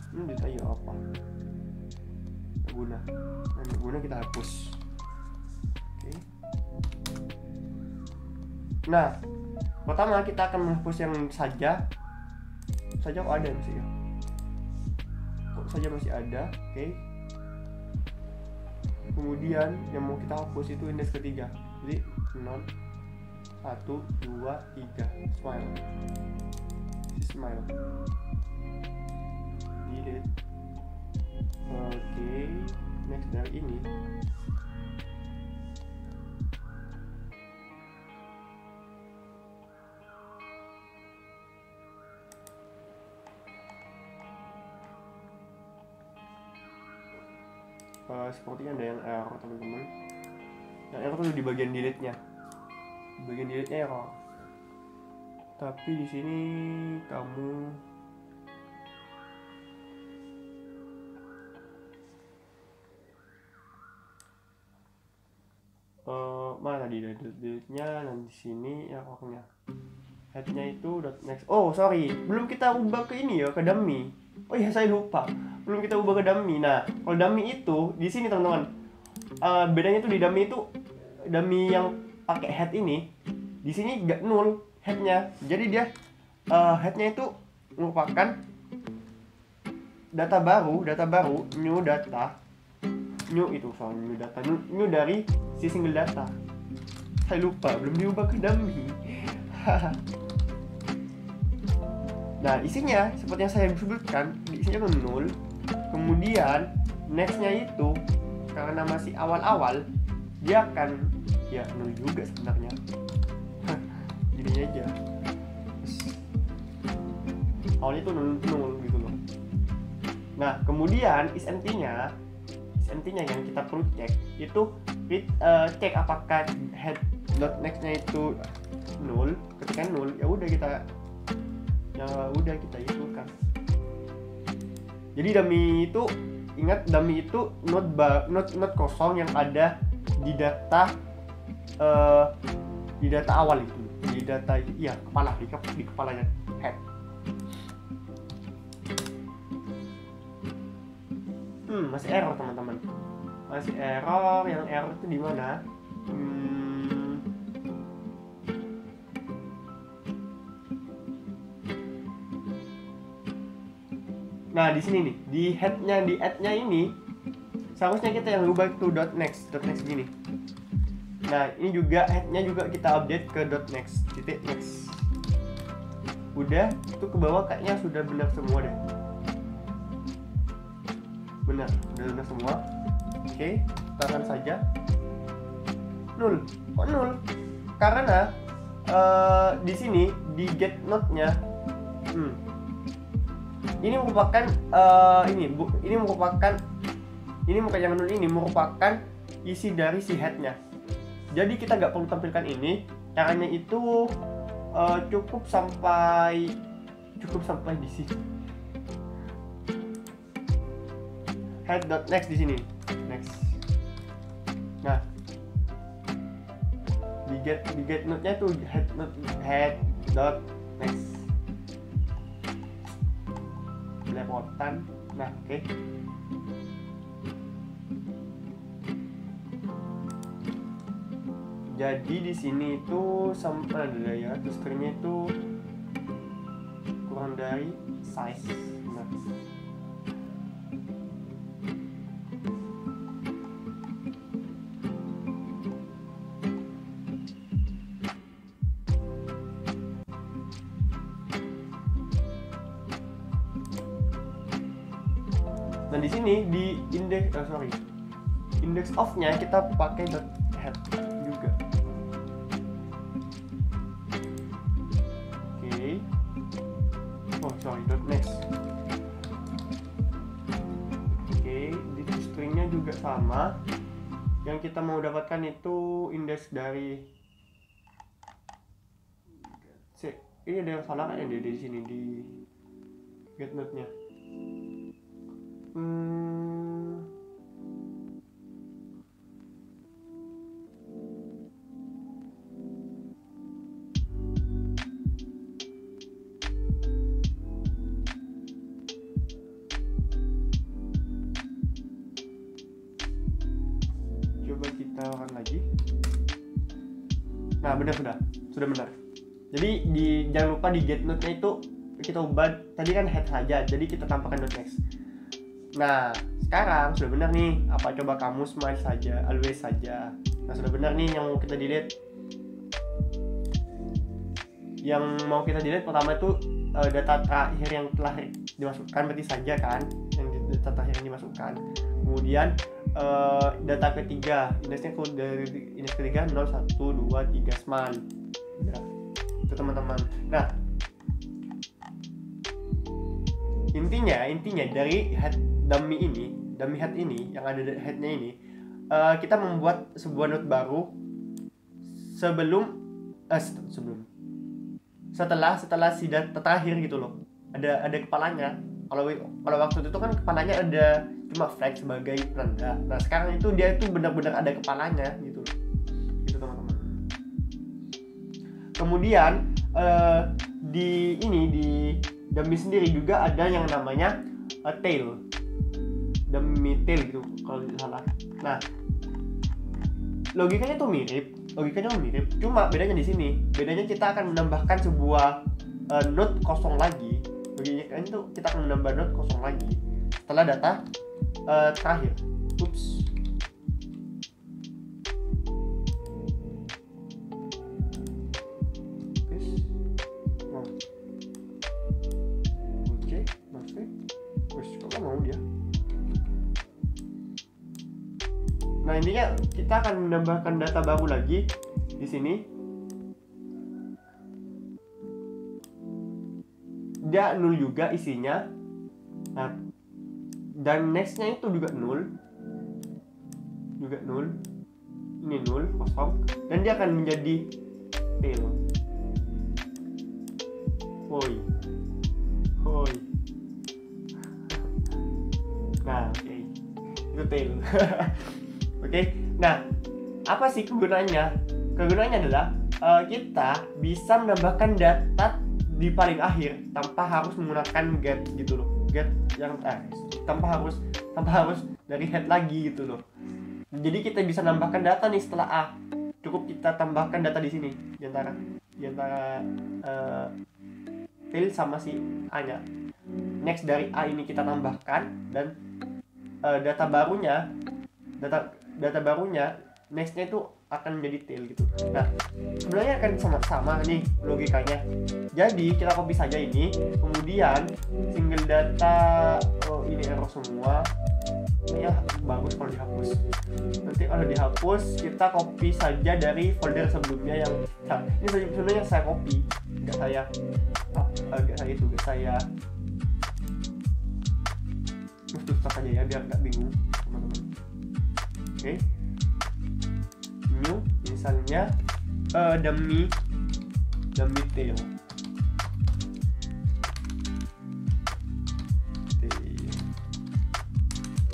Ini ditanya apa? Guna kita hapus. Oke. Nah, pertama kita akan menghapus yang saja kok ada masih ya? Kok saja masih ada? Oke. Kemudian yang mau kita hapus itu indeks ketiga. Jadi 0, 1, 2, 3 smile. Si smile. Delete. Oke, next dari ini. Sepertinya ada yang error teman-teman. Yang error tuh di bagian delete-nya. Di bagian delete-nya error. Tapi di sini kamu mana tadi delete-nya, dan di sini errornya. Head-nya itu .next. Oh sorry, belum kita ubah ke ini ya, ke dummy. Oh iya saya lupa, belum kita ubah ke dummy. Nah kalau dummy itu di sini teman-teman, bedanya tuh di dummy itu, dummy yang pakai head ini di sini nggak null headnya, jadi dia headnya itu merupakan data baru new data, new dari si single data. Saya lupa, belum diubah ke dummy. Nah isinya seperti yang saya sebutkan, isinya tuh null. Kemudian nextnya itu karena masih awal-awal, dia akan ya null juga sebenarnya. Gini aja, awalnya itu null gitu loh. Nah kemudian is empty-nya yang kita perlu cek itu cek apakah head.next-nya itu null. Ketika null ya udah kita itukan. Jadi dummy itu, ingat dummy itu not kosong yang ada di data awal itu, di data iya kepala, di kepalanya head. Masih error teman-teman, masih error. Yang error itu di mana? Nah di sini nih, di add-nya ini seharusnya kita yang ubah itu .next gini. Nah ini juga head-nya juga kita update ke .next. Udah, itu ke bawah kayaknya sudah benar semua deh. Udah benar semua. Oke, tahan saja. Null. Kok null? Karena di sini di get node-nya ini merupakan ini bukan yang null, ini merupakan isi dari si head-nya. Jadi kita nggak perlu tampilkan ini. Caranya itu cukup sampai di sini. Head.next di sini. Next. Nah, di get node-nya tuh head.next. Belepotan. Nah, oke. Jadi di sini itu sampai ada ya, terus screen-nya itu kurang dari size. Nah. Dan di sini di index of-nya kita pakai .head juga. .next. Oke, di stringnya juga sama. Yang kita mau dapatkan itu indeks dari ini ada yang salah kan di sini di get node-nya. Lagi. Nah benar, sudah benar. Jadi jangan lupa di get node-nya itu kita ubah, tadi kan head saja, jadi kita tambahkan .next. Nah sekarang sudah benar nih, apa coba kamu smile saja, always saja. Nah sudah benar nih yang mau kita delete. Yang mau kita delete pertama itu data terakhir yang telah dimasukkan berarti saja kan, yang data terakhir yang dimasukkan. Kemudian data ketiga, indeksnya dari indeks ketiga 0, 1, 2, 3 seman. Ya, itu teman-teman. Nah, intinya dari head dummy head ini yang ada headnya ini, kita membuat sebuah node baru setelah si data terakhir gitu loh. Ada kepalanya. Kalau waktu itu kan kepalanya ada cuma flag sebagai penanda. Nah, sekarang itu dia itu benar-benar ada kepalanya gitu loh. Gitu teman-teman. Kemudian di dummy sendiri juga ada yang namanya tail. Dummy tail gitu kalau tidak salah. Nah, logikanya mirip, cuma bedanya di sini. Bedanya kita akan menambahkan sebuah node kosong lagi. Logikanya itu kita akan menambah node kosong lagi setelah data terakhir. Ups. Mau dia. Nah, intinya kita akan menambahkan data baru lagi di sini. Dia nol juga isinya. Nah, dan nextnya itu juga nol. Ini nol kosong, dan dia akan menjadi tail. Hoi. Nah, oke. Itu tail. Oke. Nah, apa sih kegunaannya? Kegunaannya adalah kita bisa menambahkan data di paling akhir tanpa harus menggunakan get gitu loh. Get yang tanpa harus dari head lagi gitu loh. Jadi kita bisa nambahkan data nih setelah A. Cukup kita tambahkan data di sini di antara tail sama si A-nya. Next dari A ini kita tambahkan, dan data barunya nextnya itu akan menjadi tail gitu. Nah, sebenarnya akan sama nih logikanya. Jadi kita copy saja ini, kemudian single data, ini error semua ya, bagus kalau dihapus. Nanti kalau dihapus kita copy saja dari folder sebelumnya yang ini sebenarnya saya copy, saya tulis aja ya biar nggak bingung teman-teman. Oke. New misalnya dummy tail.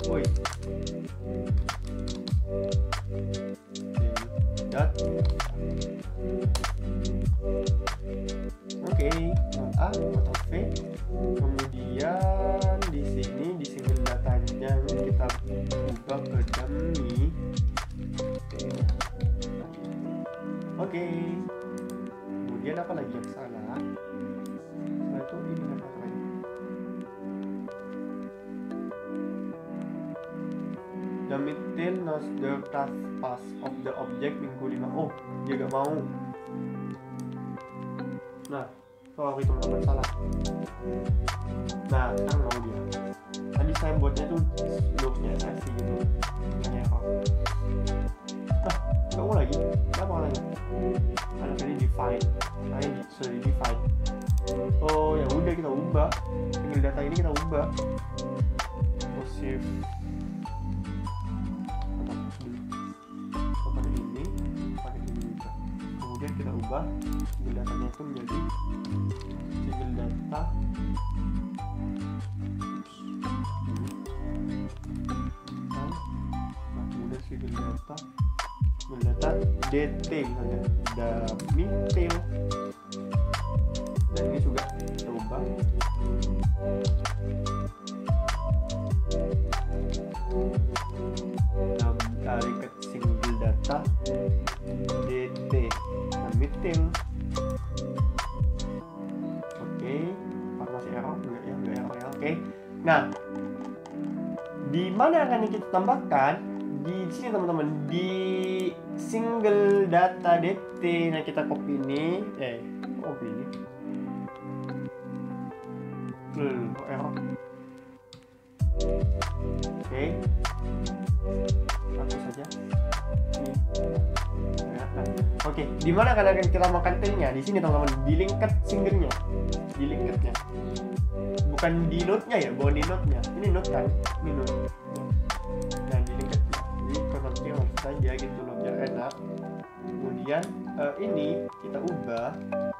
Woi. Dot. Oke, A atau V. Kemudian di sini di single datanya kita ubah ke dummy. Oke. Kemudian apa lagi yang salah? Setelah itu ini apa lagi? Dummy tail knows the class path of the object minggu 5. Oh, dia gak mau. Nah, sorry teman-teman, salah. Nah, sekarang mau dia. Tadi saya buatnya tuh loopnya sesi gitu. Hanya apa? Nah, gak mau lagi. Kenapa lagi? Karena tadi define. Nah, ini sudah di define. Oh, ya udah kita ubah. Tinggal data ini kita ubah. Shift. Pakai ini juga. Kemudian kita ubah single datanya itu menjadi single data. Nah, kemudian single data detail saja, dummy tail, dan ini juga kita ubah record single data dt dummy tail. Oke, masih error ya. Oke. Nah, di mana akan kita tambahkan? Di sini teman-teman, di single data dt. Nah, kita copy ini, error. Oke, satu saja ini. Oke, di mana kan akan kita makan tailnya? Di sini teman-teman, di lingkar singlenya, di lingkarnya, bukan di note-nya ya, bukan di note-nya. Ini note kan, ini note. Nah, di lingkarnya, jadi konversi langsung saja gitu loh, biar enak. Kemudian ini kita ubah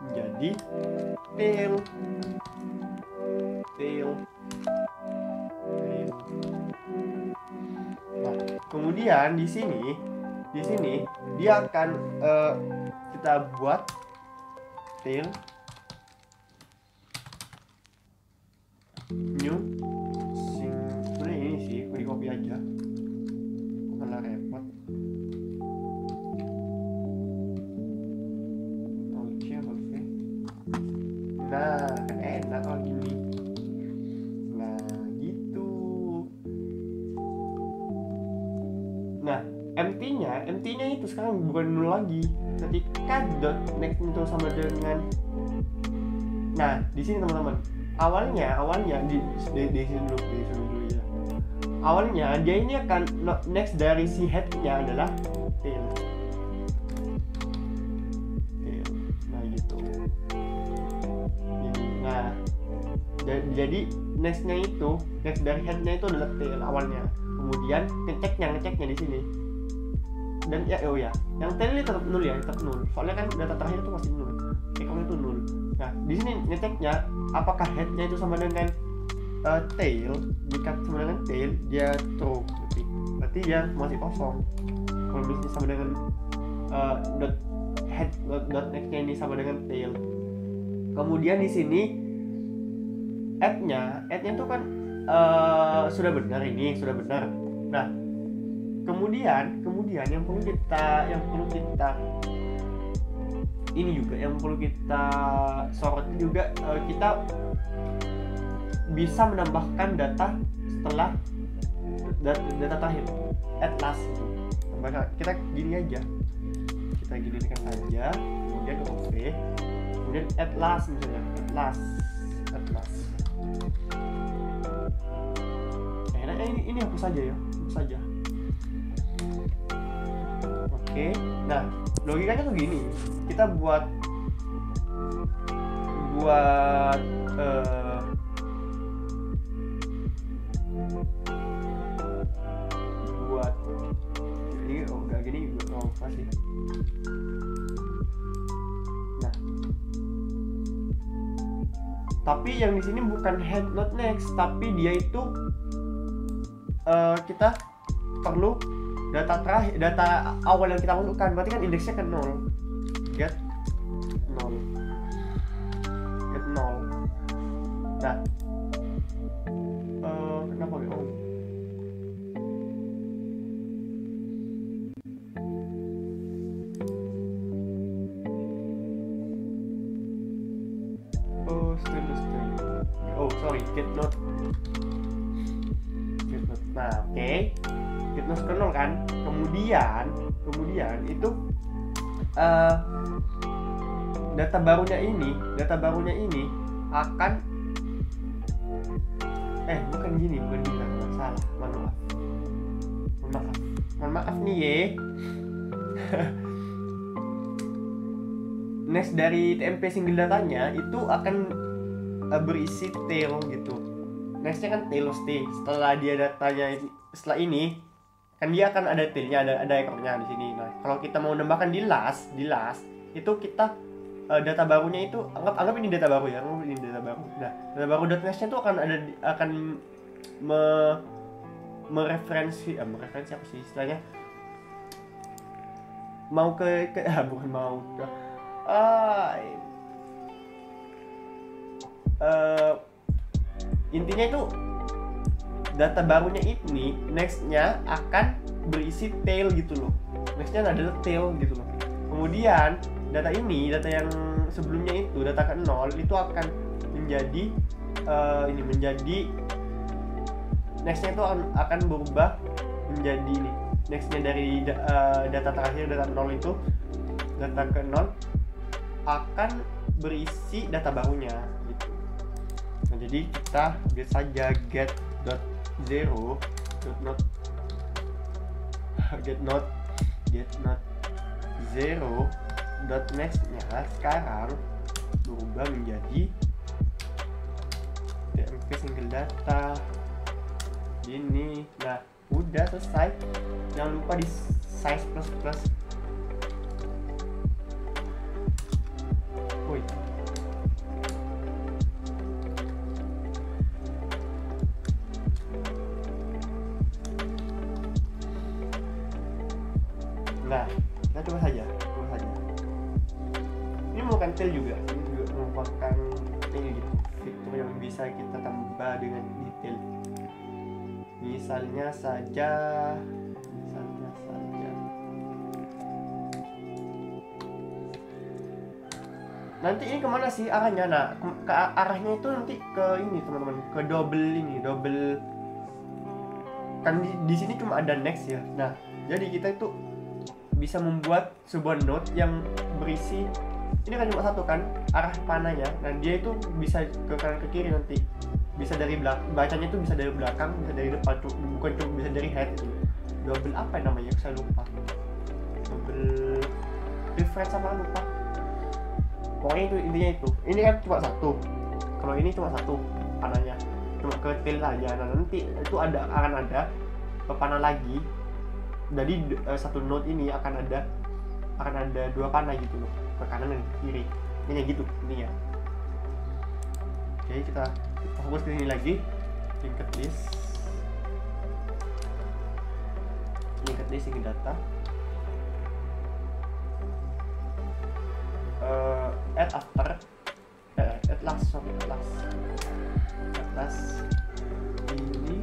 menjadi tail. Nah, kemudian di sini dia akan kita buat tail new sebenarnya ini sih, gue di copy aja malah repot. Oke. Nah, kan enak kalau gini. Nah, gitu. Nah, empty-nya itu sekarang bukan nol lagi. Ketika dot next itu sama dengan, nah di sini teman-teman, awalnya di sini dulu ya. Awalnya dia ini akan next dari si head-nya adalah tail. Nah gitu. Nah, jadi next dari head-nya itu adalah tail awalnya. Kemudian ngeceknya di sini. Dan yang tail ini tetap nol ya, tetap nol. Soalnya kan data terakhir itu masih nol. Kalau itu nol. Nah, di sini ngeceknya apakah head-nya itu sama dengan tail. Jika sama dengan tail, dia true. Berarti dia masih kosong. Kalau misalnya sama dengan dot head dot next-nya ini sama dengan tail. Kemudian di sini add-nya itu kan sudah benar. Nah, kemudian yang perlu kita ini juga yang perlu kita sorot juga, kita bisa menambahkan data setelah data terakhir at last. Kita gini aja, kita ginikan saja, kemudian oke, kemudian at last misalnya, at last. Ini hapus saja ya, Oke, nah logikanya tuh gini, kita buat ini enggak gini, pasti. Nah, tapi yang di sini bukan head not next, tapi dia itu kita perlu data terakhir, data awal yang kita masukkan, berarti kan indeksnya ke 0. Get 0. Nah, kenapa ya? Get not. Nah, oke. Get not ke 0 kan. Kemudian itu data barunya ini akan bukan gini, salah. Mohon maaf nih ya. Next dari TMP single datanya itu akan berisi tail gitu. Nextnya kan tail stay. Setelah dia datanya setelah ini kan dia akan ada tailnya, ada ekornya di sini. Nah, kalau kita mau nambahkan di last itu kita data barunya itu anggap ini data baru ya, Nah, data baru .nextnya itu akan mereferensi apa sih istilahnya? Intinya itu data barunya ini nextnya akan berisi tail gitu loh. Nextnya adalah tail gitu loh. Kemudian data yang sebelumnya itu data ke 0 itu akan menjadi nextnya itu akan berubah menjadi ini. Nextnya dari data terakhir, data 0 itu, data ke 0 akan berisi data barunya gitu. Nah Nah, jadi kita update saja get.zero not get not zero dot next-nya sekarang berubah menjadi tmp single data ini. Nah, udah selesai. Jangan lupa di size plus. Woi. Nah, kita coba saja. Ini merupakan tail juga. Ini juga merupakan tail gitu, fitur yang bisa kita tambah dengan detail. Misalnya saja nanti ini kemana sih arahnya? Nah, ke arahnya itu nanti ke ini teman-teman, ke double kan di sini cuma ada next ya. Nah, jadi kita itu bisa membuat sebuah node yang berisi, ini kan cuma satu kan arah panahnya, dan dia itu bisa ke kanan ke kiri nanti, bisa dari belakang, bacanya itu bisa dari belakang, bisa dari depan, bukan cuma bisa dari head itu. Double apa namanya, saya lupa, double refresh sama lupa, pokoknya itu intinya itu. Ini kan cuma satu, kalau ini cuma satu panahnya, cuma ke tail aja. Nah, nanti itu akan ada panah lagi. Jadi satu node ini akan ada dua panah gitu loh, ke kanan dan ke kiri. Ini gitu ini ya. Oke, kita fokus ke sini lagi. Linked list ini data. Add last ini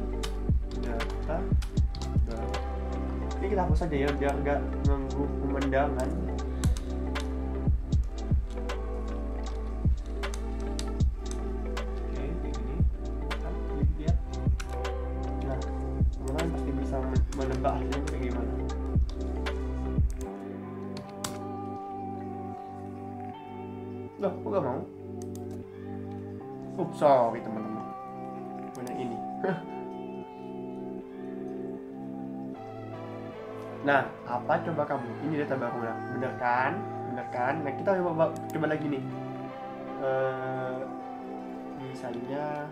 data. Ini kita hapus saja ya, biar nggak mengganggu pemandangan. Oke, ini lihat. Nah, teman-teman pasti bisa menebak hasilnya kayak gimana. Loh, kok gak mau? Oops, sorry teman-teman. Mana ini? Nah, apa coba kamu? Ini data baru, nah, bener kan? Nah, kita coba lagi nih. Misalnya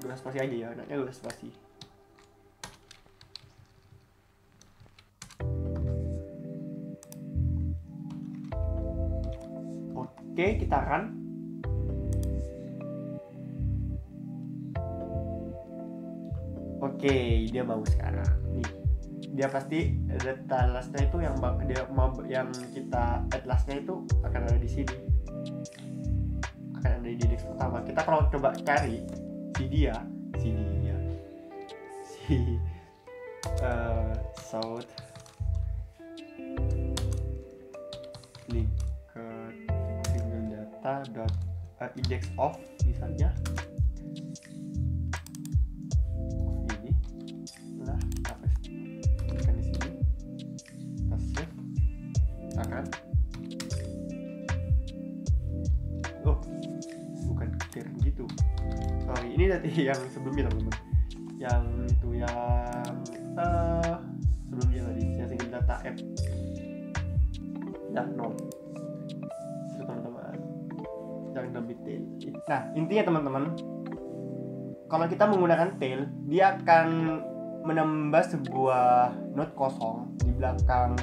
dua spasi aja ya, anaknya dua spasi. Oke, kita run. Oke, dia mau sekarang. Nih, dia pasti data lastnya itu yang kita add lastnya itu akan ada di sini. Akan ada di index pertama. Kita kalau coba cari south link ke single data dot index of misalnya. Ini nanti yang sebelumnya teman-teman, yang sebelumnya tadi yang single data app dan nol itu teman-teman, yang lebih tail. Nah, intinya teman-teman, kalau kita menggunakan tail, dia akan menambah sebuah node kosong di belakang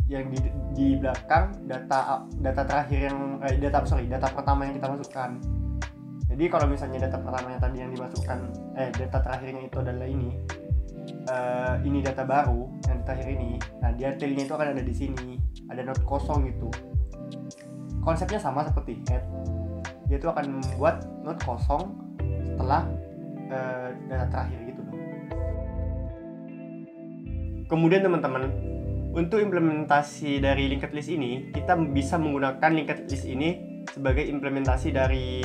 yang di belakang data terakhir yang data pertama yang kita masukkan. Jadi kalau misalnya data pertamanya tadi yang dimasukkan, data terakhirnya itu adalah ini data baru yang terakhir ini. Nah, dia tailnya itu akan ada di sini, ada node kosong gitu. Konsepnya sama seperti head. Dia itu akan membuat node kosong setelah data terakhir gitu loh. Kemudian teman-teman, untuk implementasi dari linked list ini, kita bisa menggunakan linked list ini sebagai implementasi dari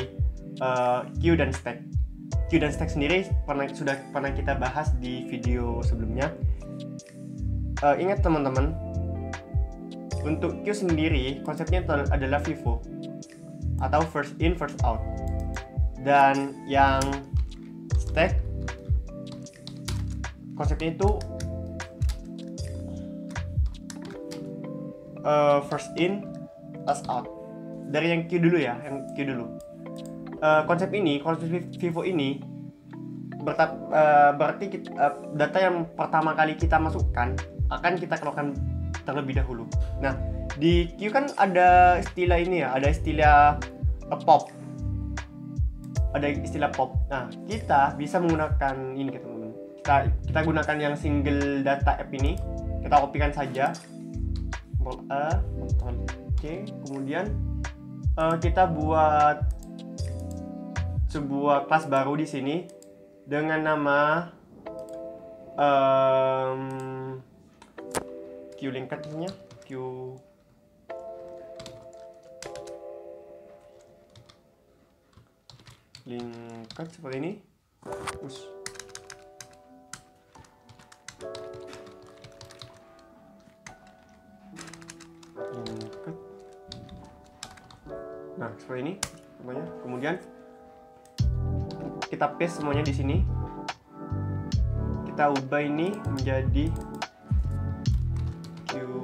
queue dan stack. Queue dan stack sendiri sudah pernah kita bahas di video sebelumnya. Ingat teman-teman, untuk queue sendiri konsepnya adalah FIFO. atau first in first out. Dan yang stack konsepnya itu first in last out. Dari yang queue dulu ya, yang queue dulu. Konsep FIFO ini berarti data yang pertama kali kita masukkan akan kita keluarkan terlebih dahulu. Nah, di queue kan ada istilah ini ya, ada istilah pop. Ada istilah pop. Nah, kita bisa menggunakan ini teman-teman. Kita gunakan yang single data app ini. Kita kopikan saja. Oke, kemudian kita buat sebuah kelas baru di sini dengan nama queue linked-nya, queue linked seperti ini. Linked. Nah, seperti ini semuanya. Kemudian kita paste semuanya di sini. Kita ubah ini menjadi queue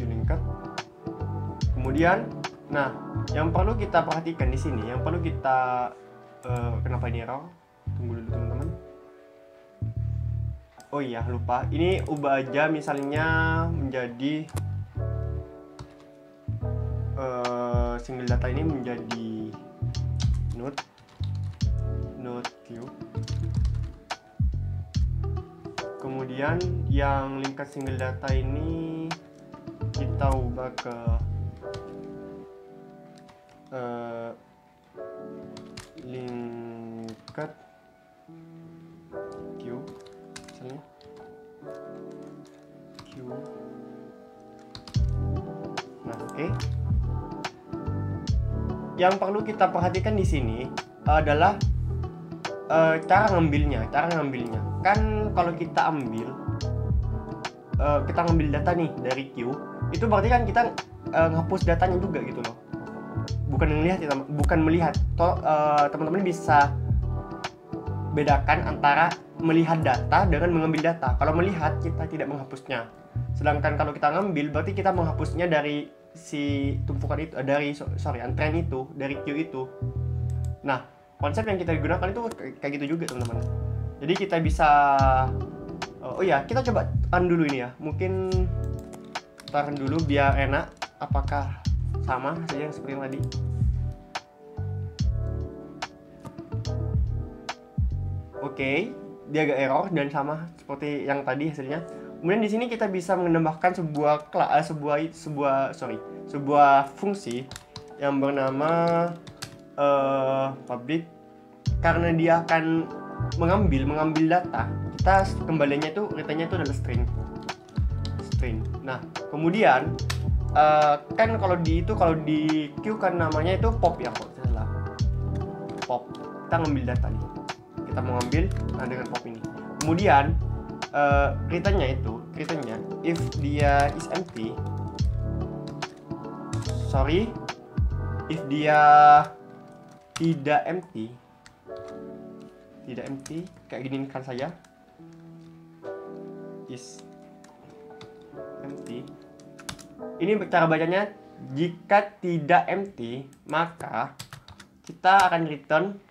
linked. Kemudian, nah, yang perlu kita perhatikan di sini, yang perlu kita kenapa ini error? Tunggu dulu teman-teman. Oh iya, lupa. Ini ubah aja misalnya menjadi single data ini menjadi node queue. Kemudian yang linked single data ini kita ubah ke linked queue misalnya queue. Nah, oke. Yang perlu kita perhatikan di sini adalah cara ngambilnya. Kan kalau kita ngambil data nih dari queue, itu berarti kan kita ngapus datanya juga gitu loh. Bukan melihat. Teman-teman bisa bedakan antara melihat data dengan mengambil data. Kalau melihat, kita tidak menghapusnya. Sedangkan kalau kita ngambil, berarti kita menghapusnya dari si tumpukan itu, antrean itu, dari queue itu. Nah, konsep yang kita gunakan itu kayak gitu juga teman-teman. Jadi kita bisa kita coba run dulu ini ya. Mungkin kita run dulu biar enak. Apakah sama saja seperti yang tadi? Oke, dia agak error dan sama seperti yang tadi hasilnya. Kemudian di sini kita bisa menambahkan sebuah fungsi yang bernama public, karena dia akan mengambil data. Kita kembaliannya itu returnnya itu adalah string. Nah, kemudian kan kalau di queue kan namanya itu pop ya, kok salah. Pop. Kita ngambil data nih. Kita mau ngambil dengan pop ini. Kemudian returnnya if dia is empty, if dia tidak empty, kayak gini kan saja, is empty. Ini cara bacanya, jika tidak empty maka kita akan return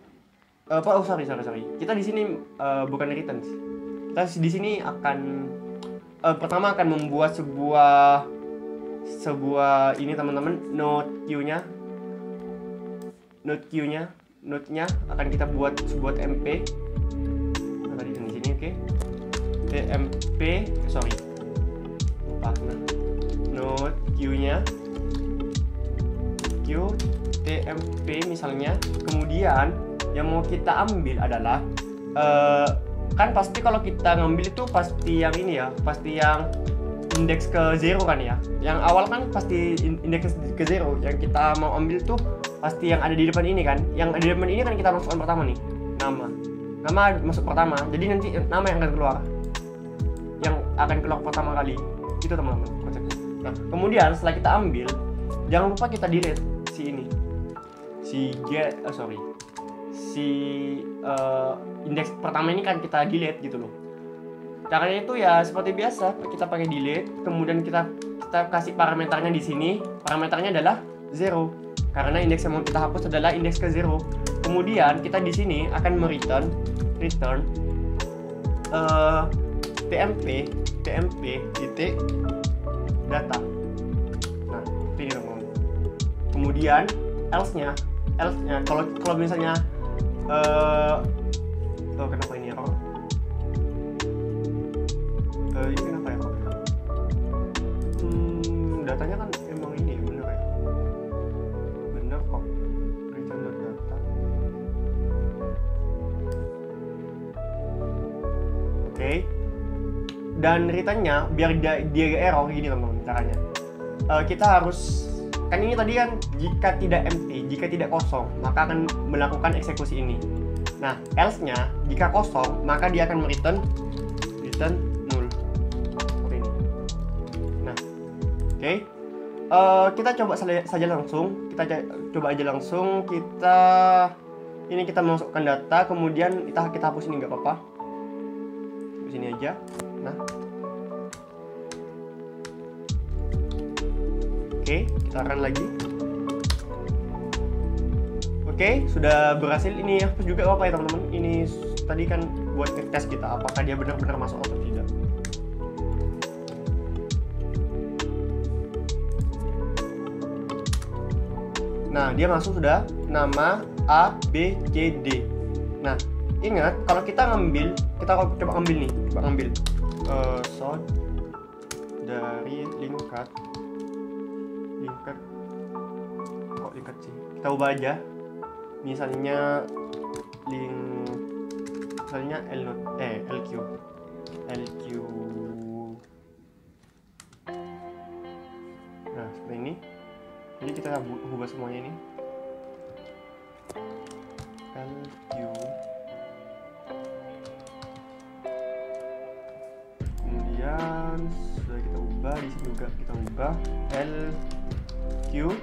kita di sini bukan return. Kita di sini akan pertama akan membuat sebuah ini teman-teman, node-nya akan kita buat sebuah TMP. Nah, tadi di sini oke. TMP node queue-nya TMP misalnya. Kemudian yang mau kita ambil adalah kan pasti kalau kita ngambil itu pasti yang ini ya, pasti yang indeks ke 0 kan ya. Yang awal kan pasti indeks ke 0. Yang kita mau ambil tuh pasti yang ada di depan ini kan. Yang ada di depan ini kan kita masukkan pertama nih, nama masuk pertama. Jadi nanti nama yang akan keluar, pertama kali. Itu teman-teman konsepnya. Nah, kemudian setelah kita ambil, jangan lupa kita delete indeks pertama ini kan kita delete gitu loh. Caranya itu ya seperti biasa, kita pakai delete, kemudian kita kasih parameternya di sini. Parameternya adalah 0 karena indeks yang mau kita hapus adalah indeks ke 0. Kemudian kita di sini akan return tmp titik data. Nah, ini teman-teman. Kemudian else-nya kalau misalnya kenapa ini error? Ini kenapa ya? Datanya kan emang ini bener ya? Bener kok. Return data. Oke. Dan returnnya biar dia error gini teman-teman caranya. Kita harus kan ini tadi kan jika tidak empty, jika tidak kosong, maka akan melakukan eksekusi ini. Nah, else-nya jika kosong, maka dia akan return null. Seperti ini. Nah, oke. Kita coba saja langsung. Kita coba aja langsung. Kita masukkan data, kemudian kita hapus ini nggak apa-apa. Di sini aja. Nah. Oke, kita run lagi. Oke, sudah berhasil. Ini hapus juga apa ya teman-teman? Ini tadi kan buat ngetes kita apakah dia benar-benar masuk atau tidak. Nah, dia masuk sudah, nama A, B, C, D. Nah, ingat kalau kita coba ambil sort dari lingkar. Kok lingkar sih? Kita ubah aja. Misalnya LQ. Nah, seperti ini. Jadi kita ubah semuanya ini. LQ. Kemudian sudah kita ubah, di sini juga kita ubah LQ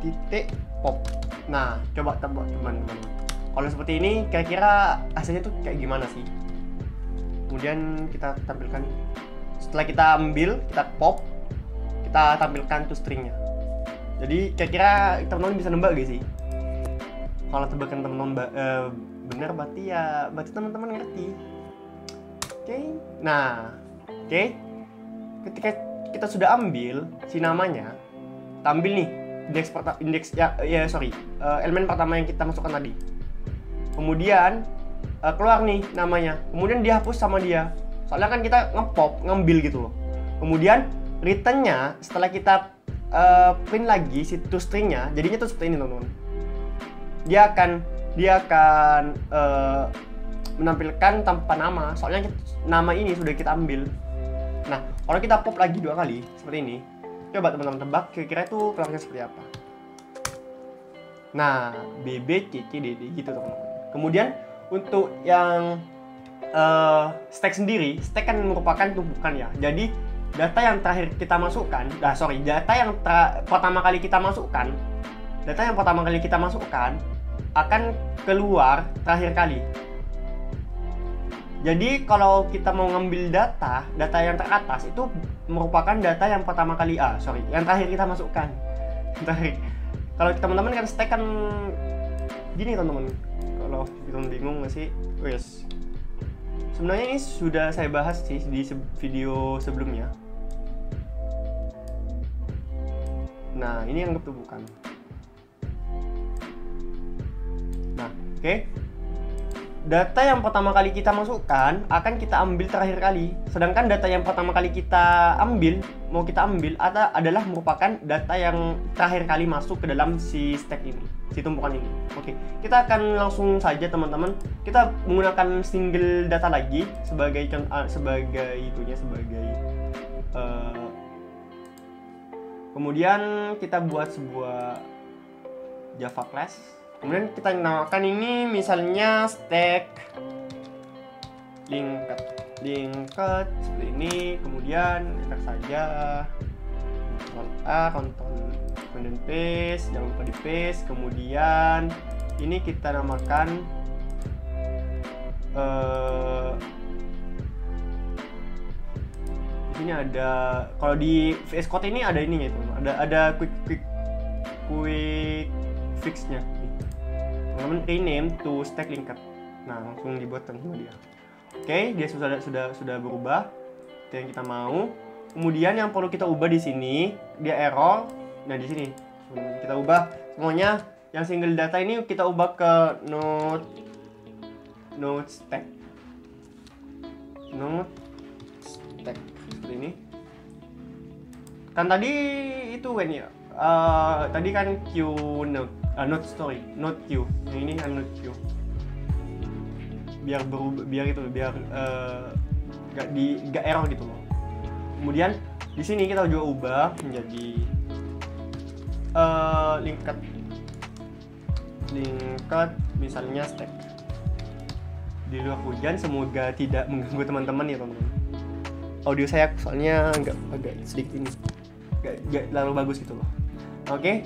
titik pop. Nah, coba tebak teman-teman. Kalau seperti ini kira-kira hasilnya tuh kayak gimana sih? Kemudian kita tampilkan. Setelah kita ambil, kita pop, kita tampilkan tuh stringnya. Jadi kira-kira teman-teman bisa nebak gak sih? Kalau tebakan teman-teman benar berarti teman-teman ngerti. Oke. Nah, oke. Ketika kita sudah ambil si namanya, kita ambil nih elemen pertama yang kita masukkan tadi. Kemudian keluar nih namanya. Kemudian dihapus sama dia. Soalnya kan kita ngambil gitu loh. Kemudian returnnya setelah kita print lagi situ stringnya, jadinya tuh seperti ini teman-teman. Dia akan menampilkan tanpa nama. Soalnya nama ini sudah kita ambil. Nah, kalau kita pop lagi 2 kali seperti ini, coba teman-teman tebak kira-kira itu keluarnya seperti apa. Nah, B, B, C, C, D, D gitu teman-teman. Kemudian untuk yang stack sendiri, stack kan merupakan tumpukan ya. Jadi data yang terakhir kita masukkan, data yang pertama kali kita masukkan akan keluar terakhir kali. Jadi kalau kita mau ngambil data yang teratas itu merupakan data yang pertama kali yang terakhir kita masukkan. Kalau teman-teman kan stack kan gini teman-teman. Kalau kita bingung nggak sih? Wes. Sebenarnya ini sudah saya bahas sih di video sebelumnya. Nah, ini anggap tumpukan. Nah, oke. Data yang pertama kali kita masukkan akan kita ambil terakhir kali. Sedangkan data yang pertama kali kita ambil adalah merupakan data yang terakhir kali masuk ke dalam si stack ini, si tumpukan ini. Oke, kita akan langsung saja teman-teman. Kita menggunakan single data lagi kemudian kita buat sebuah Java class. Kemudian kita namakan ini misalnya stack linked seperti ini. Kemudian enter saja Ctrl A, kemudian paste, jangan lupa di paste. Kemudian ini kita namakan di sini ada, kalau di VS Code ini ada ininya itu, ada quick fix-nya. Teman-teman rename to stack linked. Nah, langsung dibuatkan sama dia. Oke, dia sudah berubah. Itu yang kita mau. Kemudian yang perlu kita ubah di sini, dia error. Nah, di sini kita ubah semuanya. Yang single data ini kita ubah ke node stack seperti ini. Kan tadi itu kan ya, tadi kan node queue. Yang ini kan node queue. Biar gak error gitu loh. Kemudian di sini kita juga ubah menjadi linked misalnya stack. Di luar hujan, semoga tidak mengganggu teman-teman ya teman-teman. Audio saya soalnya agak sedikit ini, gak terlalu bagus gitu loh. Oke.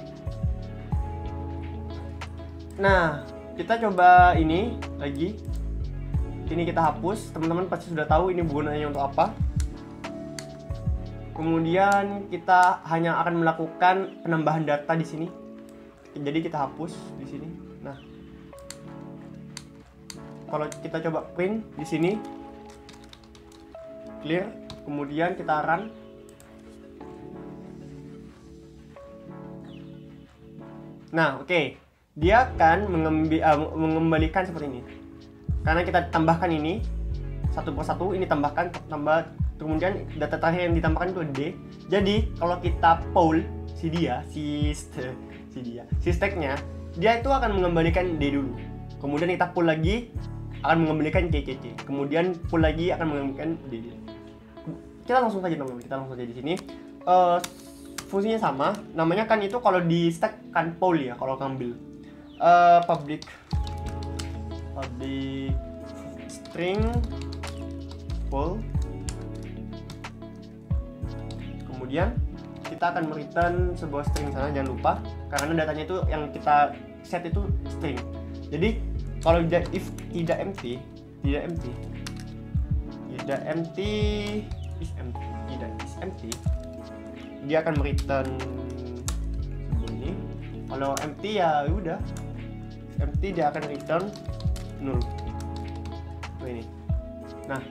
Nah, kita coba ini lagi. Ini kita hapus. Teman-teman pasti sudah tahu ini gunanya untuk apa. Kemudian kita hanya akan melakukan penambahan data di sini. Jadi kita hapus di sini. Nah, kalau kita coba print di sini, clear. Kemudian kita run. Nah, oke. Dia akan mengembalikan seperti ini. Karena kita tambahkan ini satu persatu, ini tambah. Kemudian data terakhir yang ditambahkan itu D. Jadi kalau kita poll si stacknya, dia itu akan mengembalikan D dulu. Kemudian kita pull lagi, akan mengembalikan C. Kemudian pull lagi akan mengembalikan D. Kita langsung saja teman-teman, kita langsung saja di sini. Fungsinya sama, namanya kan itu kalau di stack kan poll ya, kalau ngambil public string poll. Kemudian kita akan return sebuah string sana, jangan lupa, karena datanya itu yang kita set itu string. Jadi kalau if tidak empty is empty, dia akan return begini. Kalau empty ya udah, empty dia akan return null. Ini. Nah,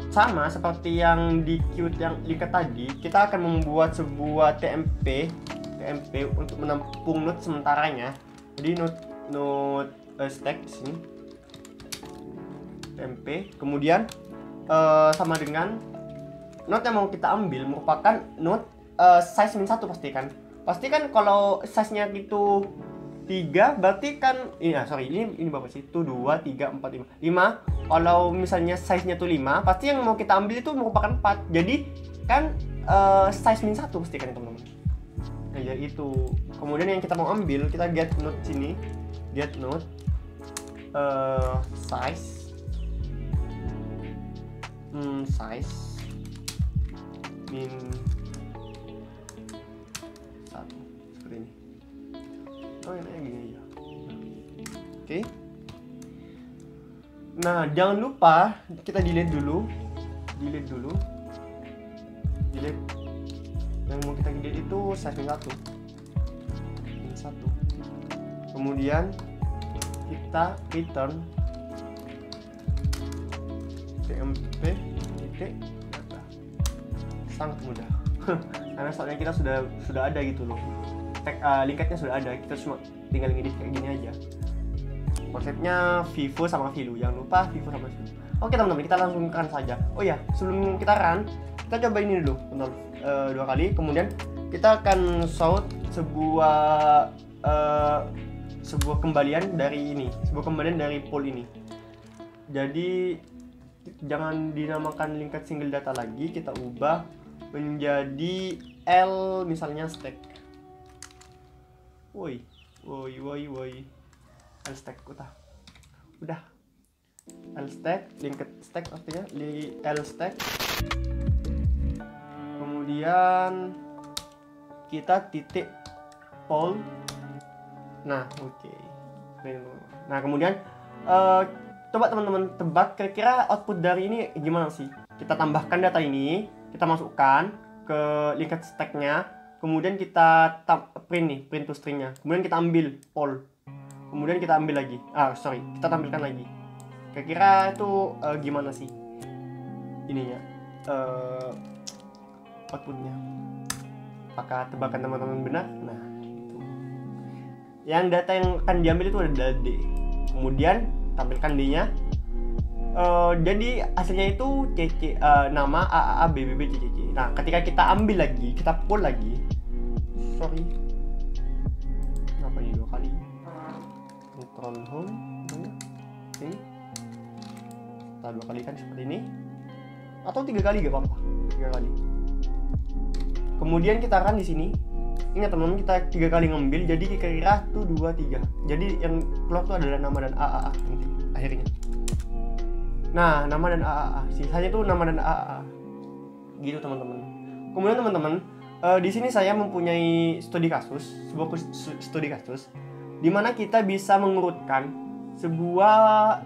sama seperti yang di queue yang linked tadi, kita akan membuat sebuah TMP untuk menampung node sementaranya. Jadi node stack sini TMP. Kemudian sama dengan node yang mau kita ambil merupakan node size -1 pastikan kalau size-nya itu 3, berarti kan ini berapa sih? 1, 2, 3, 4, 5. Kalau misalnya size-nya tuh 5, pasti yang mau kita ambil itu merupakan 4. Jadi kan size -1 pastikan teman-teman. Nah, jadi itu. Kemudian yang kita mau ambil, kita get node sini. Get node size min 1 seperti ini. Oh, enaknya gini aja. Oke. Nah, jangan lupa kita delete dulu. Delete. Yang mau kita delete itu size min 1. Kemudian kita return tmp titik data. Sangat mudah. Karena soalnya kita sudah ada gitu loh. Linketnya sudah ada, kita cuma tinggal ngedit kayak gini aja. Konsepnya Vivo sama Vilu, jangan lupa Vivo sama Vilu. Oke teman-teman, kita langsungkan saja. Oh ya, sebelum kita run, kita coba ini dulu, bentar, 2 kali. Kemudian kita akan shout sebuah kembalian dari ini, pool ini. Jadi jangan dinamakan linked single data lagi, kita ubah menjadi L misalnya stack. Woi, woi lstack udah lstack linked stack artinya di lstack, kemudian kita titik poll. Nah oke. Nah kemudian coba teman-teman tebak kira-kira output dari ini gimana sih. Kita tambahkan data ini, kita masukkan ke linked stack-nya, kemudian kita print to string-nya, kemudian kita ambil poll, kemudian kita ambil lagi, kita tampilkan lagi. Kira-kira itu gimana sih ininya, outputnya? Apakah tebakan teman-teman benar? Nah itu. Yang data yang akan diambil itu adalah D, kemudian tampilkan D-nya. Jadi hasilnya itu CC, nama AAA BBB CCC. Nah ketika kita ambil lagi, kita pull lagi, kenapa ini 2 kali? Control home ini kita 2 kali kan seperti ini, atau 3 kali gak apa-apa, 3 kali. Kemudian kita run di sini. Ingat teman-teman, kita 3 kali ngambil, jadi kira-kira tuh 2, 3. Jadi yang keluar tuh adalah nama dan AAA nanti akhirnya. Nah, nama dan AAA. Sisanya tuh nama dan AAA. Gitu teman-teman. Kemudian teman-teman, di sini saya mempunyai sebuah studi kasus di mana kita bisa mengurutkan sebuah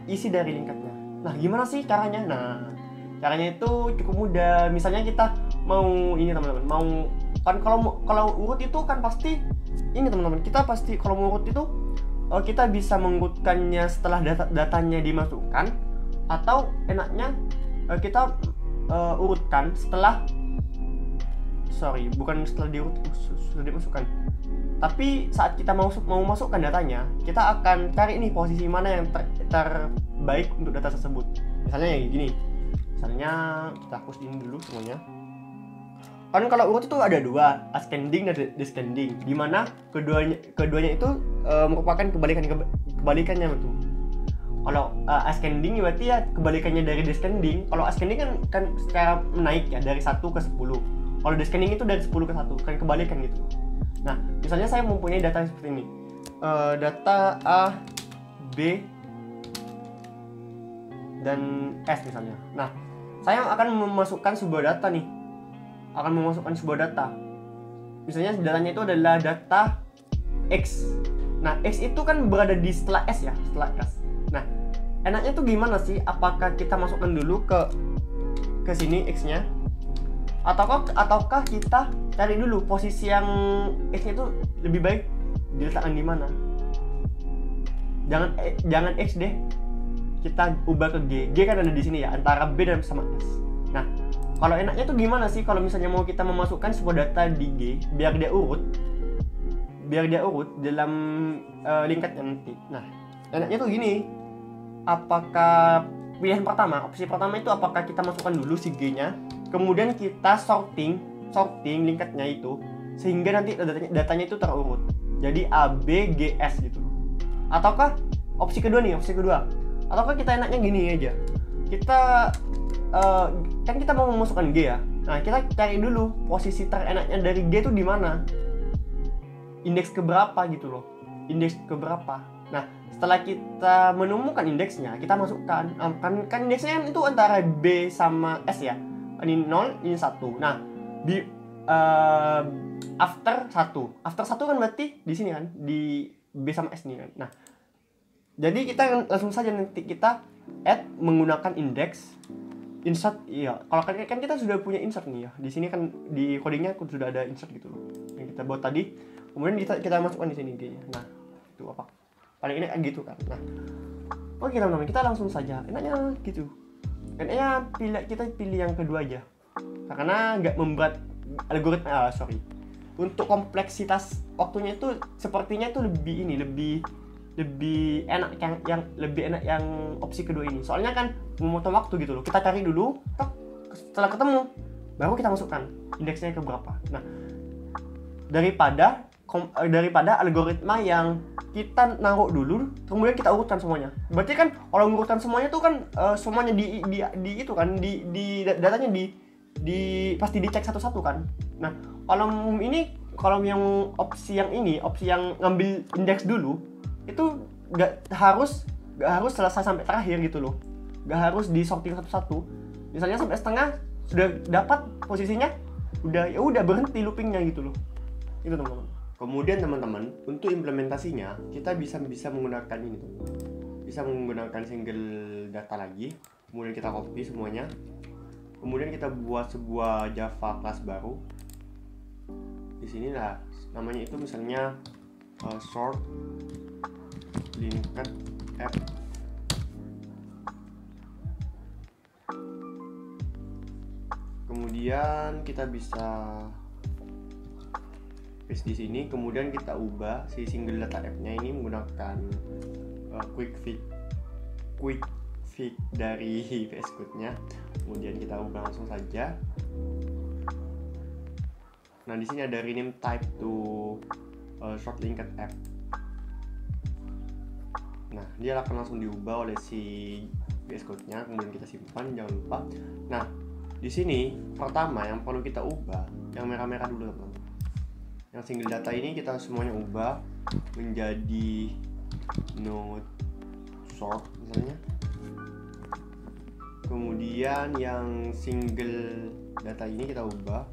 isi dari linketnya. Nah, gimana sih caranya? Nah, caranya itu cukup mudah. Misalnya kita mau ini teman-teman, kan kalau urut itu kan pasti ini teman-teman, kita pasti kalau mau urut itu kita bisa mengurutkannya setelah datanya dimasukkan, atau enaknya kita urutkan bukan setelah sudah dimasukkan, tapi saat kita mau masukkan datanya, kita akan cari nih posisi mana yang terbaik untuk data tersebut. Misalnya kayak gini, misalnya kita hapus ini dulu semuanya. Kan kalau urut itu ada 2, ascending dan descending, di mana keduanya itu merupakan kebalikannya betul. Kalau ascending berarti ya kebalikannya dari descending. Kalau ascending kan secara menaik ya, dari 1 ke 10. Kalau descending itu dari 10 ke 1, kan kebalikan gitu. Nah, misalnya saya mempunyai data seperti ini. Data A, B, dan S misalnya. Nah, saya akan memasukkan sebuah data nih. Misalnya datanya itu adalah data X. Nah, X itu kan berada di setelah S ya, setelah S. Nah, enaknya tuh gimana sih? Apakah kita masukkan dulu ke sini X-nya? Ataukah kita cari dulu posisi yang X-nya itu lebih baik diletakkan di mana? Jangan X deh. Kita ubah ke G. G kan ada di sini ya, antara B dan sama S. Nah, kalau enaknya tuh gimana sih kalau misalnya mau kita memasukkan sebuah data di G biar dia urut dalam linketnya nanti. Nah, enaknya tuh gini. Apakah opsi pertama itu apakah kita masukkan dulu si G-nya, kemudian kita sorting linketnya itu sehingga nanti datanya itu terurut. Jadi A, B, G, S gitu. Ataukah opsi kedua, ataukah kita enaknya gini aja. Kan kita mau memasukkan G ya. Nah, kita cari dulu posisi terenaknya dari G itu di mana. Indeks keberapa gitu loh. Nah, setelah kita menemukan indeksnya, kita masukkan. Kan indeksnya itu antara B sama S ya. Ini 0, ini 1. Nah, after 1 kan berarti di sini kan, di B sama S nih kan. Nah, jadi kita langsung saja nanti kita add menggunakan indeks insert. Iya, kalau kan kita sudah punya insert nih ya. Di sini kan di codingnya sudah ada insert gitu loh yang kita buat tadi. Kemudian kita masukkan di sini G-nya. Nah, itu apa? Paling enak gitu kan. Nah, oke teman-teman, kita langsung saja. Enaknya gitu. Enaknya kita pilih yang kedua aja. Karena nggak membuat algoritma. Untuk kompleksitas waktunya itu sepertinya itu lebih enak yang opsi kedua ini. Soalnya kan memotong waktu gitu loh. Kita cari dulu, setelah ketemu baru kita masukkan indeksnya ke berapa. Nah, daripada algoritma yang kita naruh dulu kemudian kita urutkan semuanya. Berarti kan kalau mengurutkan semuanya tuh kan semuanya di itu kan di datanya di pasti dicek satu-satu kan. Nah, kalau ini kalau yang opsi yang ngambil indeks dulu itu nggak harus selesai sampai terakhir gitu loh, nggak harus di sorting satu-satu. Misalnya sampai setengah sudah dapat posisinya, udah berhenti loopingnya gitu loh. Itu teman-teman. Kemudian teman-teman, untuk implementasinya kita bisa menggunakan ini teman-teman. Bisa menggunakan single data lagi, kemudian kita copy semuanya, kemudian kita buat sebuah Java class baru. Di sini lah namanya itu misalnya sort linked app. Kemudian kita bisa paste di sini, kemudian kita ubah si single data app-nya ini menggunakan quick fix dari VS Code-nya. Kemudian kita ubah langsung saja. Nah, di sini ada rename type to short linked app. Nah, dia akan langsung diubah oleh si VS Code-nya, kemudian kita simpan, jangan lupa. Nah, di sini pertama yang perlu kita ubah yang merah-merah dulu teman-teman. Yang single data ini kita semuanya ubah menjadi node sort misalnya. Kemudian yang single data ini kita ubah,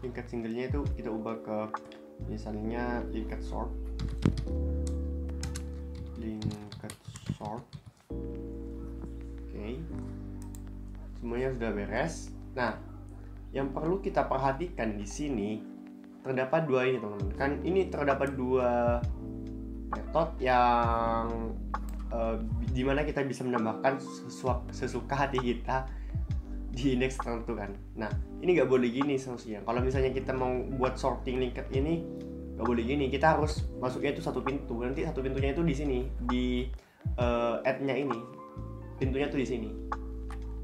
linked singlenya itu kita ubah ke misalnya linked sort. Oke. Semuanya sudah beres. Nah, yang perlu kita perhatikan di sini terdapat dua ini teman-teman. Kan ini terdapat dua metode yang dimana kita bisa menambahkan sesuka hati kita di indeks tertentu kan. Nah, ini nggak boleh gini seharusnya. Kalau misalnya kita mau buat sorting linked ini nggak boleh gini. Kita harus masuknya itu satu pintu. Nanti satu pintunya itu di sini di add-nya ini. Pintunya tuh di sini.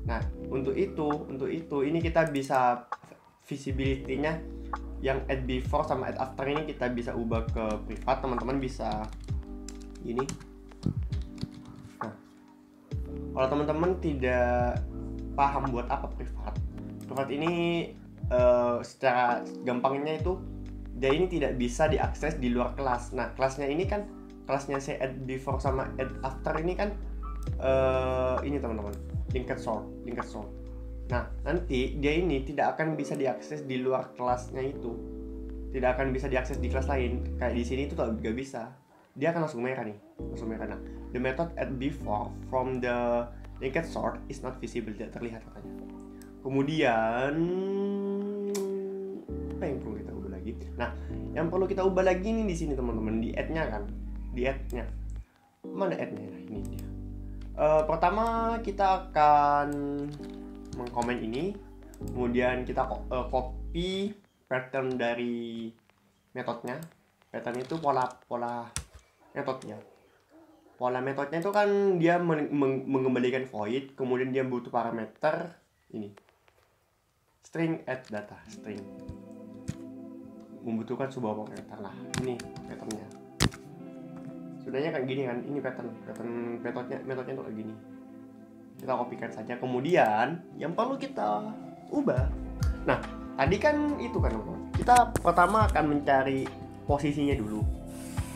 Nah, untuk itu ini kita bisa visibility-nya yang add before sama add after ini kita bisa ubah ke privat. Teman-teman bisa ini. Nah, kalau teman-teman tidak paham buat apa privat ini secara gampangnya itu dia ini tidak bisa diakses di luar kelas. Nah, kelasnya ini kan kelasnya si add before sama add after ini kan ini teman-teman, linked sort. Nah, nanti dia ini tidak akan bisa diakses di luar kelasnya itu. Tidak akan bisa diakses di kelas lain. Kayak di sini itu nggak bisa. Dia akan langsung merah nih. Nah, the method add before from the linked sort is not visible, tidak terlihat katanya. Kemudian apa yang perlu kita ubah lagi? Nah, yang perlu kita ubah lagi nih di sini teman-teman, di add-nya kan. Di add-nya. Mana add-nya? Nah, ini dia. Pertama kita akan mengkomen ini, kemudian kita copy pattern dari metodenya. Pattern itu pola metodenya. Pola metodenya itu kan dia mengembalikan void, kemudian dia butuh parameter ini string add data, string membutuhkan sebuah parameter. Nah, ini patternnya. Sudahnya kayak gini kan, ini pattern metodenya tuh kayak gini. Kita kopikan saja. Kemudian yang perlu kita ubah. Nah, tadi kan itu kan teman-teman. Kita pertama akan mencari posisinya dulu.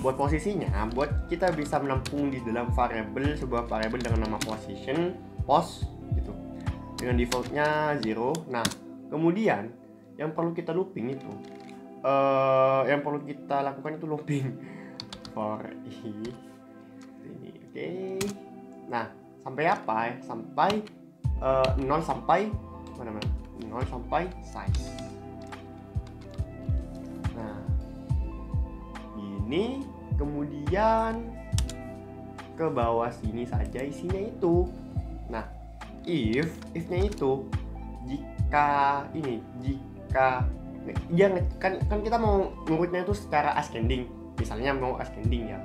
Buat posisinya, buat kita bisa menampung di dalam sebuah variable dengan nama position, pos gitu. Dengan defaultnya 0. Nah, kemudian yang perlu kita looping itu yang perlu kita lakukan itu looping for ini. Oke. Nah, sampai apa ya? Sampai 0 sampai mana? 0 sampai size. Nah, ini kemudian ke bawah sini saja isinya itu. Nah, if-nya itu jika kan kita mau ngurutnya itu secara ascending. Misalnya mau ascending ya,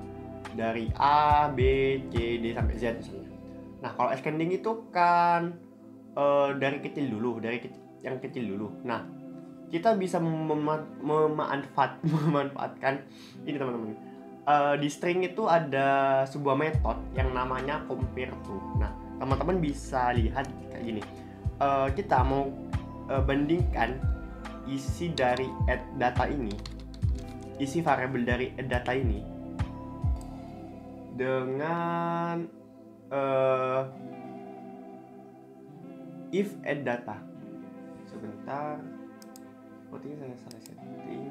dari A, B, C, D sampai Z misalnya. Nah, kalau ascending itu kan dari yang kecil dulu. Nah, kita bisa memanfaatkan ini teman-teman. Di string itu ada sebuah metode yang namanya compare to. Nah, teman-teman bisa lihat kayak gini. Kita mau bandingkan isi dari add data ini isi variabel dari add data ini dengan if add data. Sebentar, sepertinya saya salah setting.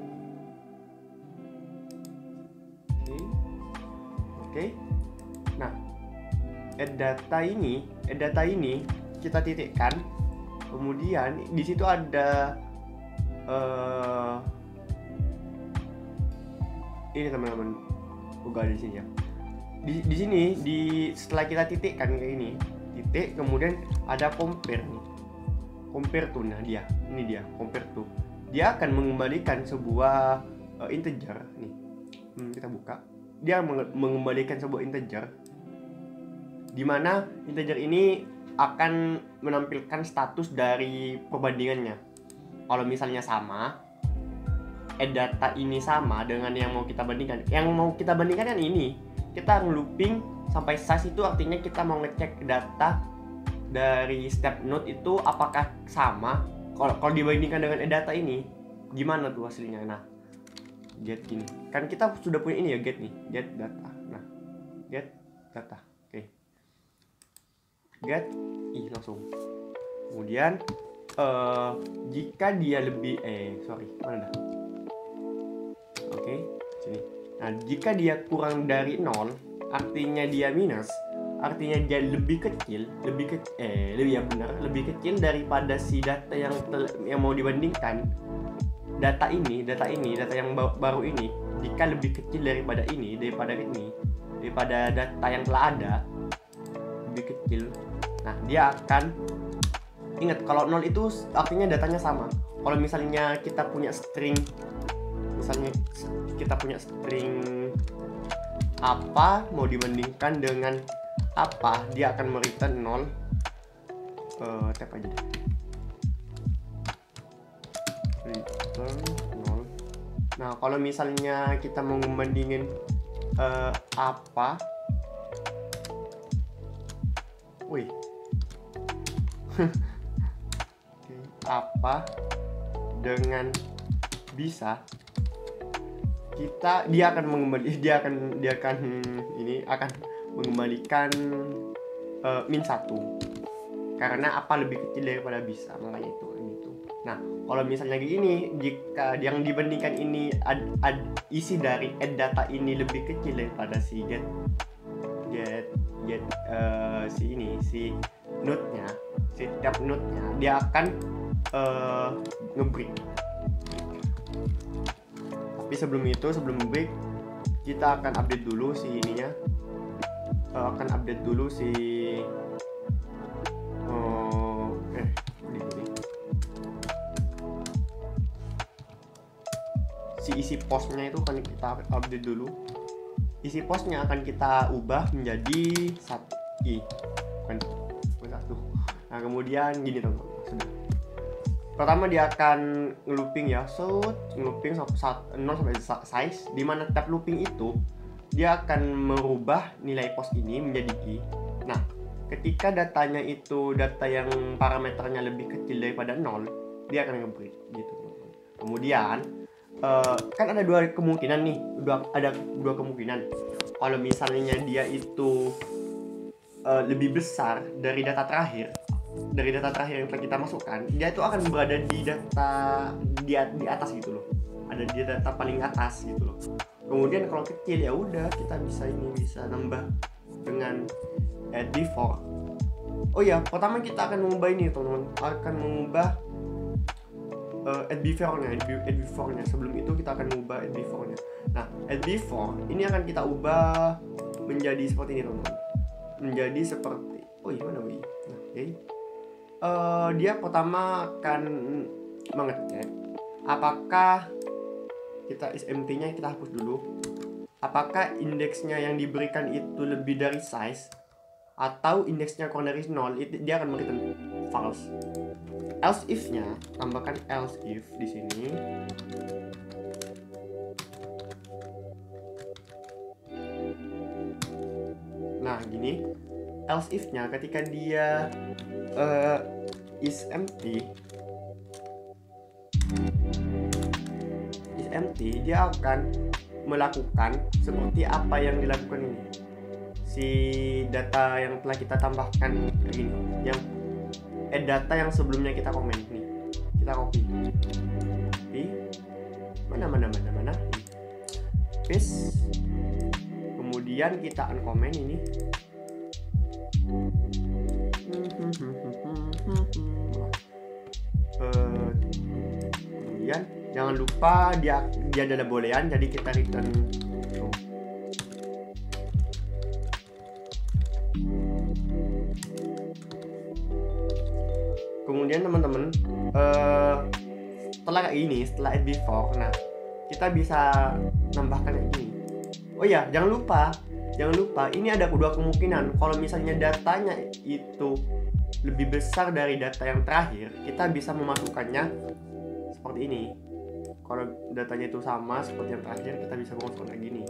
Oke. Nah, add data ini kita titikkan. Kemudian di situ ada ini teman-teman, buka di sini ya. Di sini setelah kita titikkan kayak ini, titik, kemudian ada compare nih. Compare to, nah ini dia compare to. Dia akan mengembalikan sebuah integer nih. Kita buka. Dia mengembalikan sebuah integer, di mana integer ini akan menampilkan status dari perbandingannya. Kalau misalnya sama, add data ini sama dengan yang mau kita bandingkan. Yang mau kita bandingkan kan ini. Kita looping sampai size, itu artinya kita mau ngecek data dari step node itu apakah sama. Kalau dibandingkan dengan add data ini, gimana tuh hasilnya? Nah, get ini. Kan kita sudah punya ini ya, get nih, get data. Nah, get data. Oke. Get langsung. Kemudian jika dia lebih mana dah? Oke, sini. Nah, jika dia kurang dari 0, artinya dia minus, artinya dia lebih kecil daripada si data yang mau dibandingkan. Data yang baru ini, jika lebih kecil daripada data yang telah ada, lebih kecil. Nah, dia akan ingat kalau 0 itu artinya datanya sama. Kalau misalnya kita punya string, apa mau dibandingkan dengan apa, dia akan mereturn 0. Tap aja deh. Return 0. Nah, kalau misalnya kita mau membandingin apa, apa dengan bisa, dia akan mengembalikan min 1 karena apa lebih kecil daripada bisa, makanya itu gitu. Nah, kalau misalnya gini, jika yang dibandingkan ini isi dari add data ini lebih kecil daripada si si node-nya, si tab node-nya, dia akan nge-break. Tapi sebelum break, kita akan update dulu si ininya. Si isi postnya itu akan kita update dulu. Isi postnya akan kita ubah menjadi 1. Bukan 1. Nah, kemudian gini teman-teman, sudah. Pertama dia akan ngelooping ya, ngelooping 0 sampai size, di mana tab looping itu dia akan merubah nilai post ini menjadi i. Nah, ketika datanya itu data yang parameternya lebih kecil daripada 0, dia akan nge-break gitu. Kemudian kan ada dua kemungkinan. Kalau misalnya dia itu lebih besar dari data terakhir yang telah kita masukkan, dia itu akan berada di data di atas gitu loh, ada di data paling atas gitu loh. Kemudian kalau kecil ya udah, kita bisa nambah dengan add before. Oh ya, pertama kita akan mengubah ini teman-teman, akan mengubah add before-nya. Sebelum itu kita akan mengubah add before-nya. Nah, add before ini akan kita ubah menjadi seperti ini teman-teman, menjadi seperti dia pertama akan mengecek apakah kita empty-nya kita hapus dulu, apakah indeksnya yang diberikan itu lebih dari size atau indeksnya kurang dari 0, dia akan return false. Else if-nya, tambahkan else if di sini. Nah, gini. Else if-nya ketika dia is empty, nanti dia akan melakukan seperti apa yang dilakukan ini, si data yang telah kita tambahkan begini, yang data yang sebelumnya kita komen nih, kita copy mana paste, kemudian kita uncomment ini. Kemudian jangan lupa dia adalah boolean, jadi kita return true. Kemudian teman-teman, setelah kayak gini, setelah add before, nah kita bisa nambahkan kayak gini. Oh ya, jangan lupa ini ada kedua kemungkinan. Kalau misalnya datanya itu lebih besar dari data yang terakhir, kita bisa memasukkannya seperti ini. Kalau datanya itu sama seperti yang terakhir, kita bisa memasukkan kayak gini.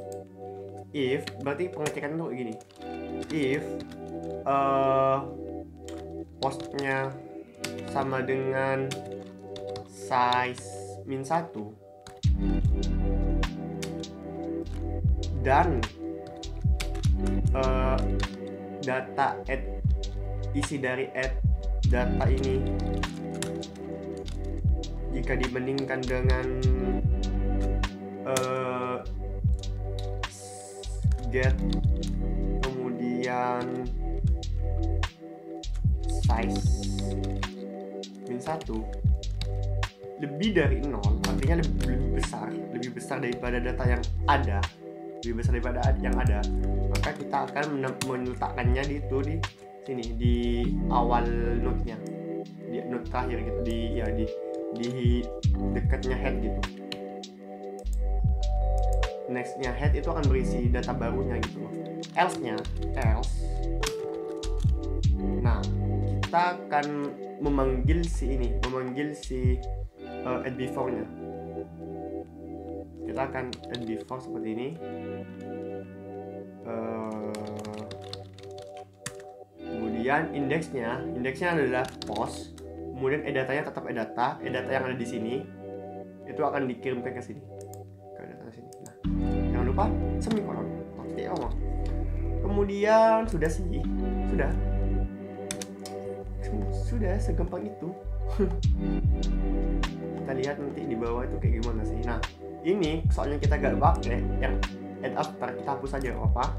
If, berarti pengecekan itu kayak gini. If postnya sama dengan size min 1 dan data isi dari data ini jika dibandingkan dengan get kemudian size min 1 lebih dari 0, artinya lebih besar daripada data yang ada, lebih besar daripada yang ada, maka kita akan meletakkannya di sini, di awal node-nya, di node terakhir gitu, di dekatnya head gitu. Next-nya head itu akan berisi data barunya gitu loh. Else, nah kita akan memanggil si add before-nya. Kita akan add before seperti ini. Kemudian indeksnya adalah post. Kemudian datanya tetap data yang ada di sini itu akan dikirimkan ke sini, ke data sini. Nah, jangan lupa semikolon. Oke, kemudian sudah segampang itu. Kita lihat nanti di bawah itu kayak gimana sih. Nah, ini soalnya kita gak pakai yang add after, kita hapus aja apa.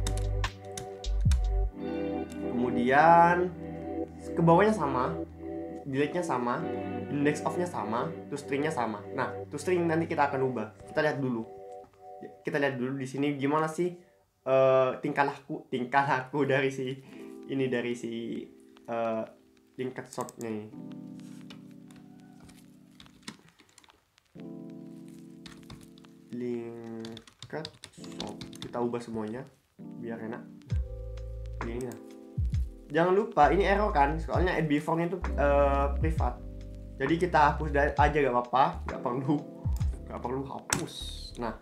Kemudian ke bawahnya sama, delete-nya sama, index of-nya sama, toString-nya sama. Nah, toString nanti kita akan ubah. Kita lihat dulu di sini gimana sih tingkah laku dari si linked sort-nya ini. Linked sort kita ubah semuanya biar enak. Ini nah. Jangan lupa ini error kan, soalnya add before-nya itu privat. Jadi kita hapus aja gak apa-apa, gak perlu hapus. Nah,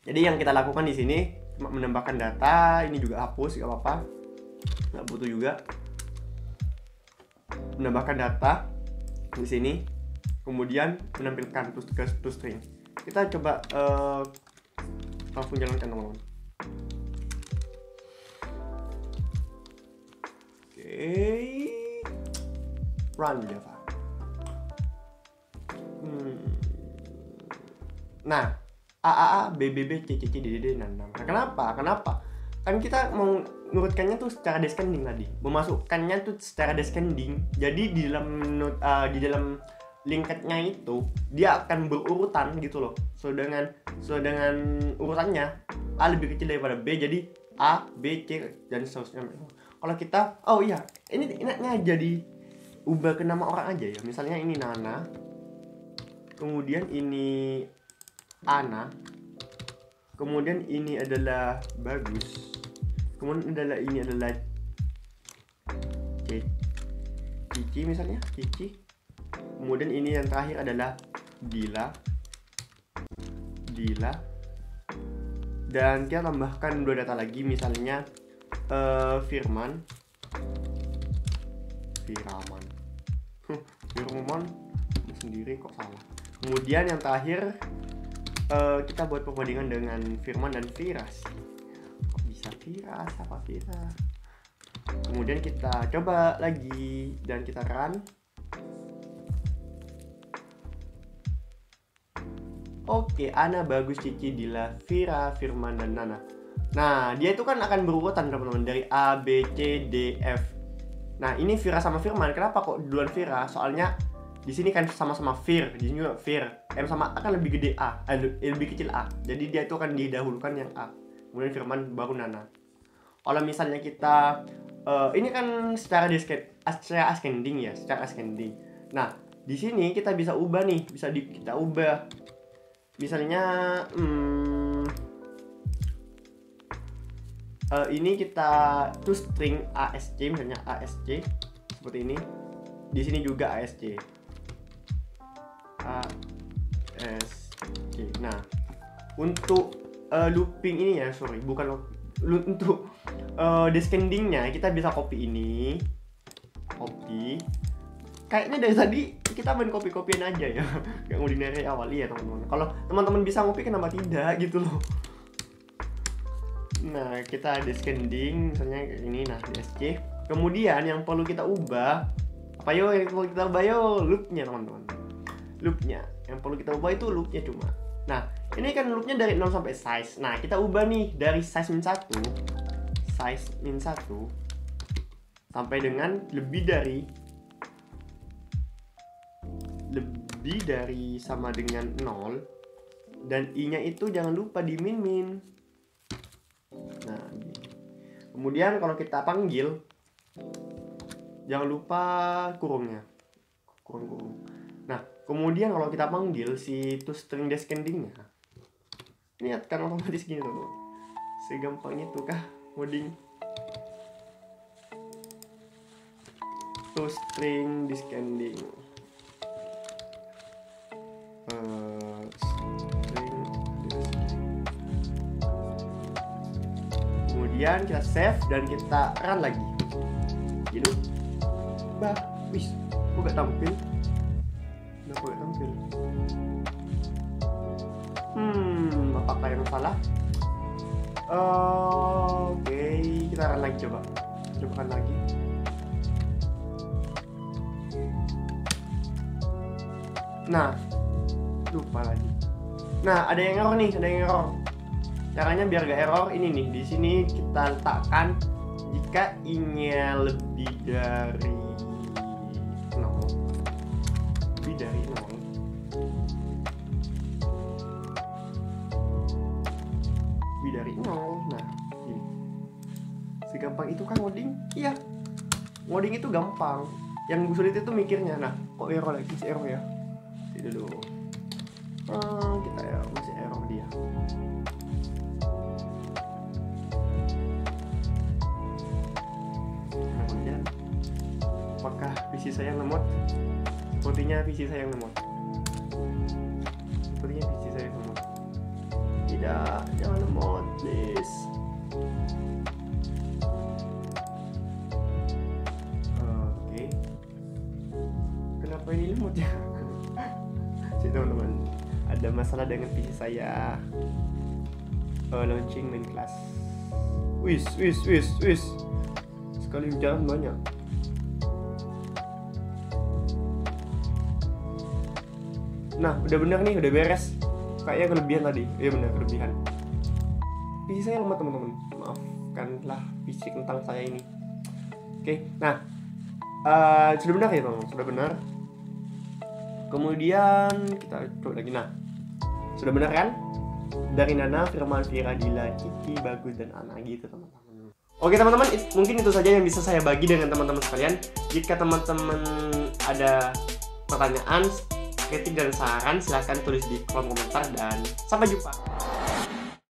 jadi yang kita lakukan di sini cuma menambahkan data, ini juga hapus gak apa-apa, nggak butuh juga. Menambahkan data di sini, kemudian menampilkan toString. Kita coba langsung jalankan teman-teman. Run Java. Nah, A B B B C C C D D D. Nah, kenapa? Kan kita mau ngurutkannya tuh secara descending tadi, memasukkannya tuh secara descending. Jadi di dalam linked-nya itu dia akan berurutan gitu loh. So dengan urutannya A lebih kecil daripada B, jadi A, B, C dan seterusnya. Kalau kita, ini enaknya jadi ubah ke nama orang aja ya. Misalnya ini Nana, kemudian ini Ana, kemudian ini adalah Bagus, kemudian ini adalah Cici misalnya, Cici. Kemudian ini yang terakhir adalah Dila. Dan kita tambahkan 2 data lagi, misalnya Firman sendiri kok salah. Kemudian yang terakhir kita buat perbandingan dengan Firman dan Vira sih. Kok bisa Vira? Siapa Vira? Kemudian kita coba lagi dan kita run. Oke, Ana, Bagus, Cici, Dila, Vira, Firman, dan Nana. Nah, dia itu kan akan berurutan teman-teman dari A, B, C, D, F. Nah, ini Vira sama Firman. Kenapa kok duluan Vira? Soalnya di sini kan sama-sama Fir, di sini juga Fir. M sama A kan lebih gede A, lebih kecil A. Jadi dia itu akan didahulukan yang A. Kemudian Firman baru Nana. Kalau misalnya kita ini kan secara ascending ya, secara ascending. Nah, di sini kita bisa ubah nih, kita ubah. Misalnya ini kita toString ASC, misalnya ASC seperti ini. Di sini juga ASC. Nah, untuk looping ini ya, untuk descendingnya kita bisa copy ini, kayaknya dari tadi kita main copy-copyan aja ya, nggak mau dari awal ya teman-teman. Kalau teman-teman bisa ngopi kenapa tidak gitu loh. Nah, kita descending misalnya kayak ini, nah DSC. Kemudian yang perlu kita ubah loopnya teman-teman. Loopnya yang perlu kita ubah itu loopnya cuma. Nah, ini kan loopnya dari 0 sampai size. Nah, kita ubah nih dari size min 1 sampai dengan lebih dari sama dengan 0, dan i-nya itu jangan lupa di min. Nah, kemudian kalau kita panggil jangan lupa kurungnya, kurung. Nah, kemudian kalau kita panggil si toString descendingnya, lihat kan otomatis gini loh. Segampang itu kah ngoding toString descending? Kemudian kita save dan kita run lagi. Gitu. Wis, kok gak tampil? Apakah yang salah? Oke, kita run lagi, cobakan lagi. Nah, lupa lagi. Nah, ada yang error. Caranya biar gak error ini nih, di sini kita letakkan jika i-nya lebih dari 0. Nah, gini. Segampang itu kan ngoding? Iya. Ngoding itu gampang. Yang sulit itu mikirnya. Nah, kok error lagi? Masih error ya? Tidak dulu. Kita ya masih error dia. Kemudian, apakah PC saya lemot? Sepertinya PC saya lemot. Tidak, jangan lemot, please. Oke. Kenapa ini lemot ya? Sih teman-teman, ada masalah dengan PC saya. Launching main class. Wis. Sekali jalan banyak. Nah, udah bener nih, udah beres. Kayaknya kelebihan tadi. Iya benar, kelebihan. PC saya lemah teman-teman. Maafkanlah PC tentang saya ini. Oke, nah sudah benar ya teman-teman, sudah benar. Kemudian kita coba lagi. Nah, sudah benar kan? Dari Nana, Firman, Vira, Dila, Cici, Bagus, dan Ana gitu teman-teman. Oke teman-teman, mungkin itu saja yang bisa saya bagi dengan teman-teman sekalian. Jika teman-teman ada pertanyaan, kritik dan saran, silahkan tulis di kolom komentar dan sampai jumpa.